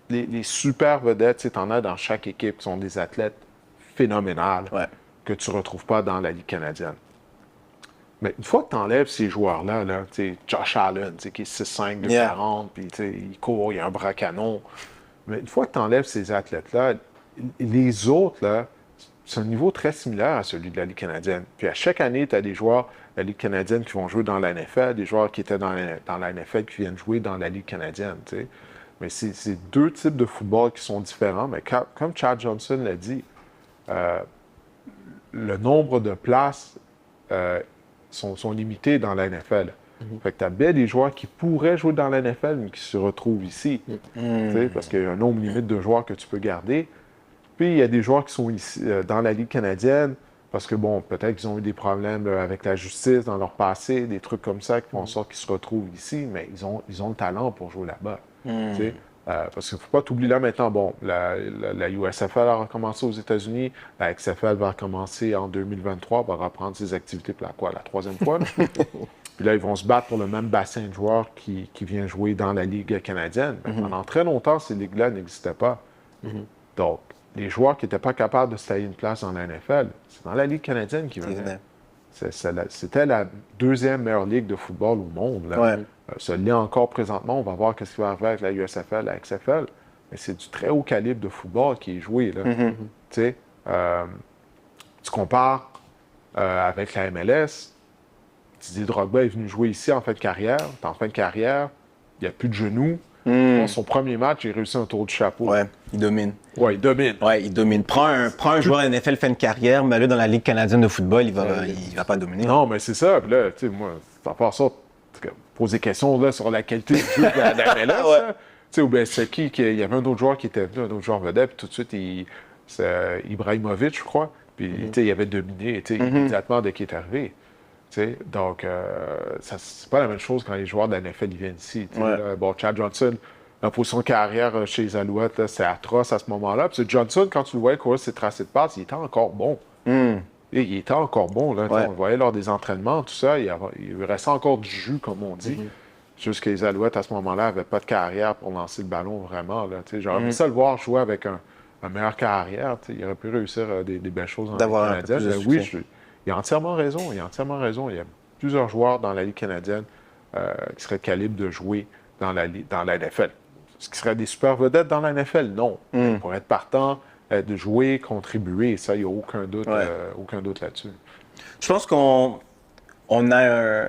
Les super vedettes, t'en as dans chaque équipe qui sont des athlètes phénoménales que tu ne retrouves pas dans la Ligue canadienne. Mais une fois que tu enlèves ces joueurs-là, là, Josh Allen, qui est 6'5", 2'40", puis il court, il a un bras canon. Mais une fois que tu enlèves ces athlètes-là, les autres, là, c'est un niveau très similaire à celui de la Ligue canadienne. Puis à chaque année, tu as des joueurs de la Ligue canadienne qui vont jouer dans la NFL, des joueurs qui étaient dans la NFL qui viennent jouer dans la Ligue canadienne. T'sais. Mais c'est deux types de football qui sont différents. Mais comme Chad Johnson l'a dit, le nombre de places sont limitées dans la NFL. Fait que tu as bien des joueurs qui pourraient jouer dans la NFL, mais qui se retrouvent ici. Parce qu'il y a un nombre limite de joueurs que tu peux garder. Puis, il y a des joueurs qui sont ici, dans la Ligue canadienne, parce que, bon, peut-être qu'ils ont eu des problèmes avec la justice dans leur passé, des trucs comme ça qui font en sorte qu'ils se retrouvent ici, mais ils ont le talent pour jouer là-bas. Parce qu'il ne faut pas t'oublier là maintenant, bon, la USFL a recommencé aux États-Unis, la XFL va recommencer en 2023, va reprendre ses activités pour la troisième fois. Puis là, ils vont se battre pour le même bassin de joueurs qui vient jouer dans la Ligue canadienne. Mais pendant très longtemps, ces ligues-là n'existaient pas. Donc, les joueurs qui n'étaient pas capables de se tailler une place dans la NFL, c'est dans la Ligue canadienne qu'ils venaient. C'était la deuxième meilleure ligue de football au monde. Là. Ça l'est encore présentement. On va voir ce qui va arriver avec la USFL, la XFL. Mais c'est du très haut calibre de football qui est joué. Là. Tu compares avec la MLS, Didier Drogba est venu jouer ici en fin de carrière. En fin de carrière, il n'y a plus de genoux. Dans son premier match, il réussit un tour du chapeau. Ouais, il domine. Ouais, il domine. Ouais, il domine. Prends un joueur NFL fin de carrière, mets-le dans la Ligue canadienne de football, il va pas dominer. Non, mais c'est ça. Puis là, tu sais, moi, à part ça, poser des questions là, sur la qualité du jeu de la MLS. Tu sais, ou bien c'est il y avait un autre joueur qui était venu, un autre joueur vedette, puis tout de suite, c'est Ibrahimovic, je crois. Puis, tu sais, il avait dominé, immédiatement dès qu'il est arrivé. Donc, c'est pas la même chose quand les joueurs de la NFL viennent ici. Là, bon, Chad Johnson, la position de carrière chez les Alouettes, là, c'est atroce à ce moment-là. Puis Johnson, quand tu le voyais courir ses tracés de passe, il était encore bon. Et il était encore bon. Là, on le voyait lors des entraînements, tout ça. Il restait encore du jus, comme on dit. Juste que les Alouettes, à ce moment-là, n'avaient pas de carrière pour lancer le ballon, vraiment. J'aurais aimé ça le voir jouer avec un meilleur carrière. Il aurait pu réussir des belles choses en Ligue canadienne. Oui, il a entièrement raison. Il a entièrement raison. Il y a plusieurs joueurs dans la Ligue canadienne qui seraient capables de jouer dans la NFL. Ce qui serait des super vedettes dans la NFL? Non. Pour être partant, de jouer, contribuer, ça, il n'y a aucun doute là-dessus. Je pense qu'on a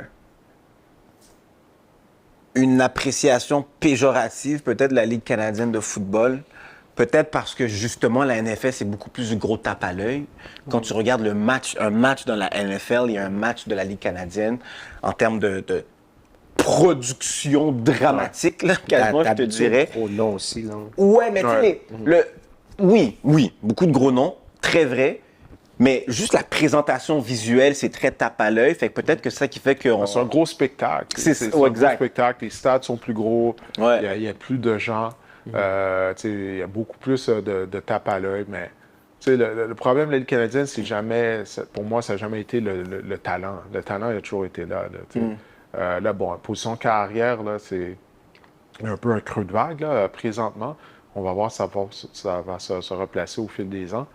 une appréciation péjorative peut-être de la Ligue canadienne de football. Peut-être parce que, justement, la NFL, c'est beaucoup plus du gros tape à l'œil. Quand tu regardes un match dans la NFL et un match de la Ligue canadienne, en termes de production dramatique, là, quasiment, je te dirais. Gros noms aussi, là. Ouais, mais tu sais, oui, beaucoup de gros noms, très vrai. Mais juste la présentation visuelle, c'est très tape à l'œil. Fait que peut-être que c'est ça qui fait que... C'est un gros spectacle. C'est un exact. gros spectacle. Les stades sont plus gros. Il y a plus de gens. Il y a beaucoup plus de tape à l'œil, mais le problème de la Ligue canadienne, c'est jamais, pour moi, ça n'a jamais été le talent. Le talent, il a toujours été là. Là, bon, position carrière, là, c'est un peu un creux de vague, là, présentement. On va voir si ça va se replacer au fil des ans.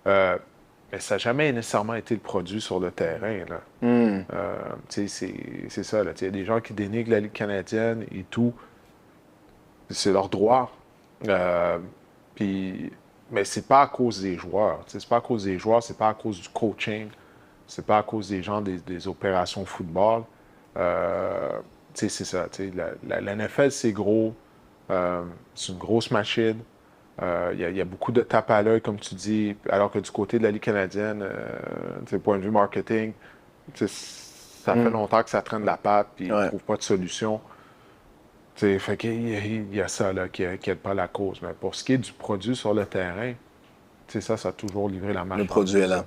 Mais ça n'a jamais nécessairement été le produit sur le terrain. C'est ça. Il y a des gens qui dénigrent la Ligue canadienne et tout. C'est leur droit. Mais c'est pas à cause des joueurs. C'est pas à cause des joueurs, c'est pas à cause du coaching, c'est pas à cause des gens des opérations football. C'est ça. La NFL, c'est gros. C'est une grosse machine. Il y a beaucoup de tape à l'œil, comme tu dis, alors que du côté de la Ligue canadienne, point de vue marketing, ça fait longtemps que ça traîne la patte, puis ils ne trouvent pas de solution. Fait qu'il y a ça là, qui n'aide pas la cause. Mais pour ce qui est du produit sur le terrain, ça a toujours livré la marche. Le produit est là.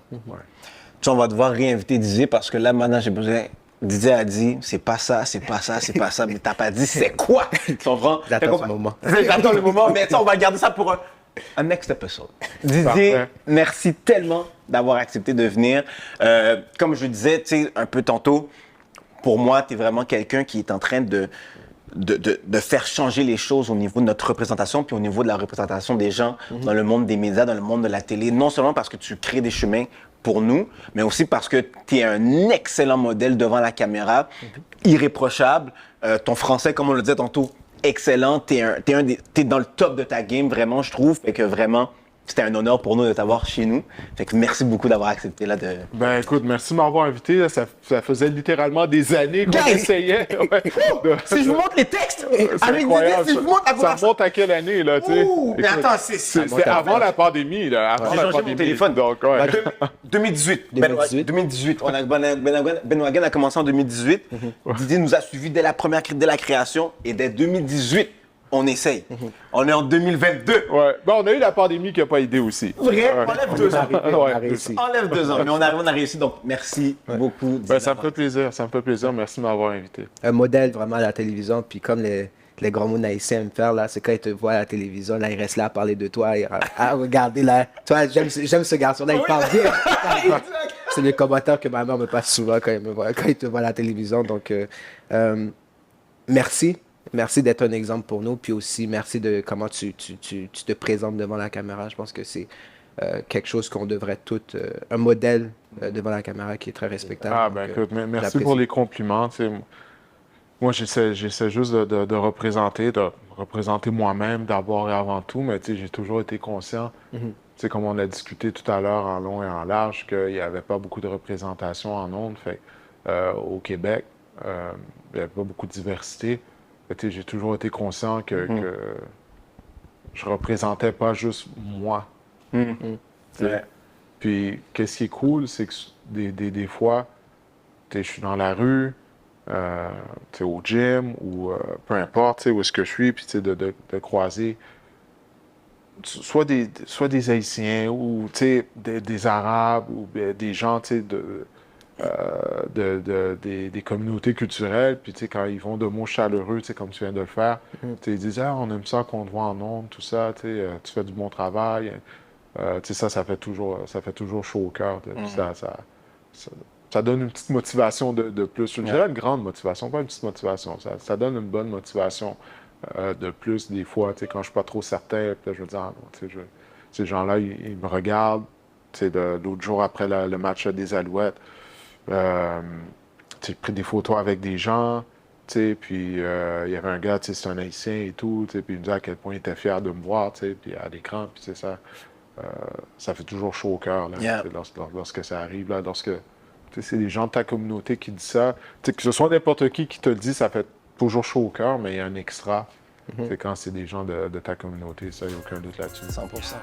On va devoir réinviter Didier parce que là, maintenant, j'ai besoin Didier a dit, c'est pas ça, c'est pas ça, c'est pas ça, mais t'as pas dit c'est quoi. Tu comprends? J'attends ce moment. J'attends le moment, mais ça, on va garder ça pour un next episode. Didier, Parfait. merci tellement d'avoir accepté de venir. Comme je disais, tu sais, un peu tantôt, pour moi, tu es vraiment quelqu'un qui est en train de faire changer les choses au niveau de notre représentation, puis au niveau de la représentation des gens dans le monde des médias, dans le monde de la télé. Non seulement parce que tu crées des chemins pour nous, mais aussi parce que tu es un excellent modèle devant la caméra, irréprochable. Ton français, comme on le disait tantôt, excellent. T'es dans le top de ta game, vraiment, je trouve. Fait que vraiment, c'était un honneur pour nous de t'avoir chez nous. Fait que merci beaucoup d'avoir accepté là de... Ben écoute, merci de m'avoir invité. Là. Ça faisait littéralement des années qu'on Guys! essayait. Ouais, Si je vous montre les textes, C'est avec Didier, incroyable. si je vous montre la Ça remonte à quelle année, là, tu sais? Ouh, mais Écoute, attends, c'est... c'est avant la pandémie, là. Avant J'ai la changé pandémie. mon téléphone. Donc, ouais. 2018. 2018. 2018. Ben Wagen a commencé en 2018. Didier nous a suivis dès la création. Et dès 2018, on essaye. On est en 2022. Ouais. Ben, on a eu la pandémie qui n'a pas aidé aussi. Vrai, Ouais. enlève 2 ans. On Ouais. a réussi. Enlève 2 ans. Mais on a réussi. Donc, merci beaucoup. Ben, ça me fait plaisir. Ça me fait plaisir. Merci de m'avoir invité. Un modèle vraiment à la télévision, puis comme les grands mots haïtiens aiment faire, là, c'est quand ils te voient à la télévision, là, ils restent là à parler de toi, à regarder, là. Toi, j'aime ce garçon-là, il parle bien. C'est les commentaires que ma mère me passe souvent quand il te voit à la télévision. Donc, merci. Merci d'être un exemple pour nous, puis aussi merci de comment tu te présentes devant la caméra. Je pense que c'est quelque chose qu'on devrait tout, un modèle devant la caméra qui est très respectable. Ah, Donc, ben écoute, merci j'apprécie. pour les compliments. Tu sais. Moi, j'essaie juste de représenter moi-même d'abord et avant tout, mais tu sais, j'ai toujours été conscient, tu sais, comme on a discuté tout à l'heure en long et en large, qu'il n'y avait pas beaucoup de représentation en ondes. Fait, au Québec, il n'y avait pas beaucoup de diversité. Fait, tu sais, j'ai toujours été conscient que je représentais pas juste moi. Tu sais. Ouais. Puis, qu'est-ce qui est cool, c'est que des fois, tu sais, je suis dans la rue, tu sais, au gym ou peu importe, tu sais, où est-ce que je suis, puis tu sais, de croiser soit des Haïtiens ou tu sais, des Arabes ou bien des gens, tu sais, des communautés culturelles, puis tu sais, quand ils vont de mots chaleureux, tu sais, comme tu viens de le faire, tu sais, ils disent « Ah, on aime ça qu'on te voit en ondes, tout ça, tu sais, tu fais du bon travail. » Tu sais, ça fait toujours chaud au cœur. Puis ça donne une petite motivation de plus. Je dirais une grande motivation, pas une petite motivation. Ça donne une bonne motivation de plus des fois, tu sais, quand je suis pas trop certain, puis là, je me dis, ah non, tu sais, ces gens-là, ils me regardent. Tu sais, l'autre jour, après le match des Alouettes, j'ai pris des photos avec des gens, tu sais, puis il y avait un gars, tu sais, c'est un Haïtien et tout, tu sais, puis il me disait à quel point il était fier de me voir, tu sais, puis à l'écran, puis c'est ça. Ça fait toujours chaud au cœur, là, Yeah. tu sais, lorsque ça arrive, là, lorsque tu sais, c'est des gens de ta communauté qui disent ça. Tu sais, que ce soit n'importe qui te le dit, ça fait toujours chaud au cœur, mais il y a un extra. C'est quand c'est des gens de ta communauté, ça, il n'y a aucun doute là-dessus. 100%.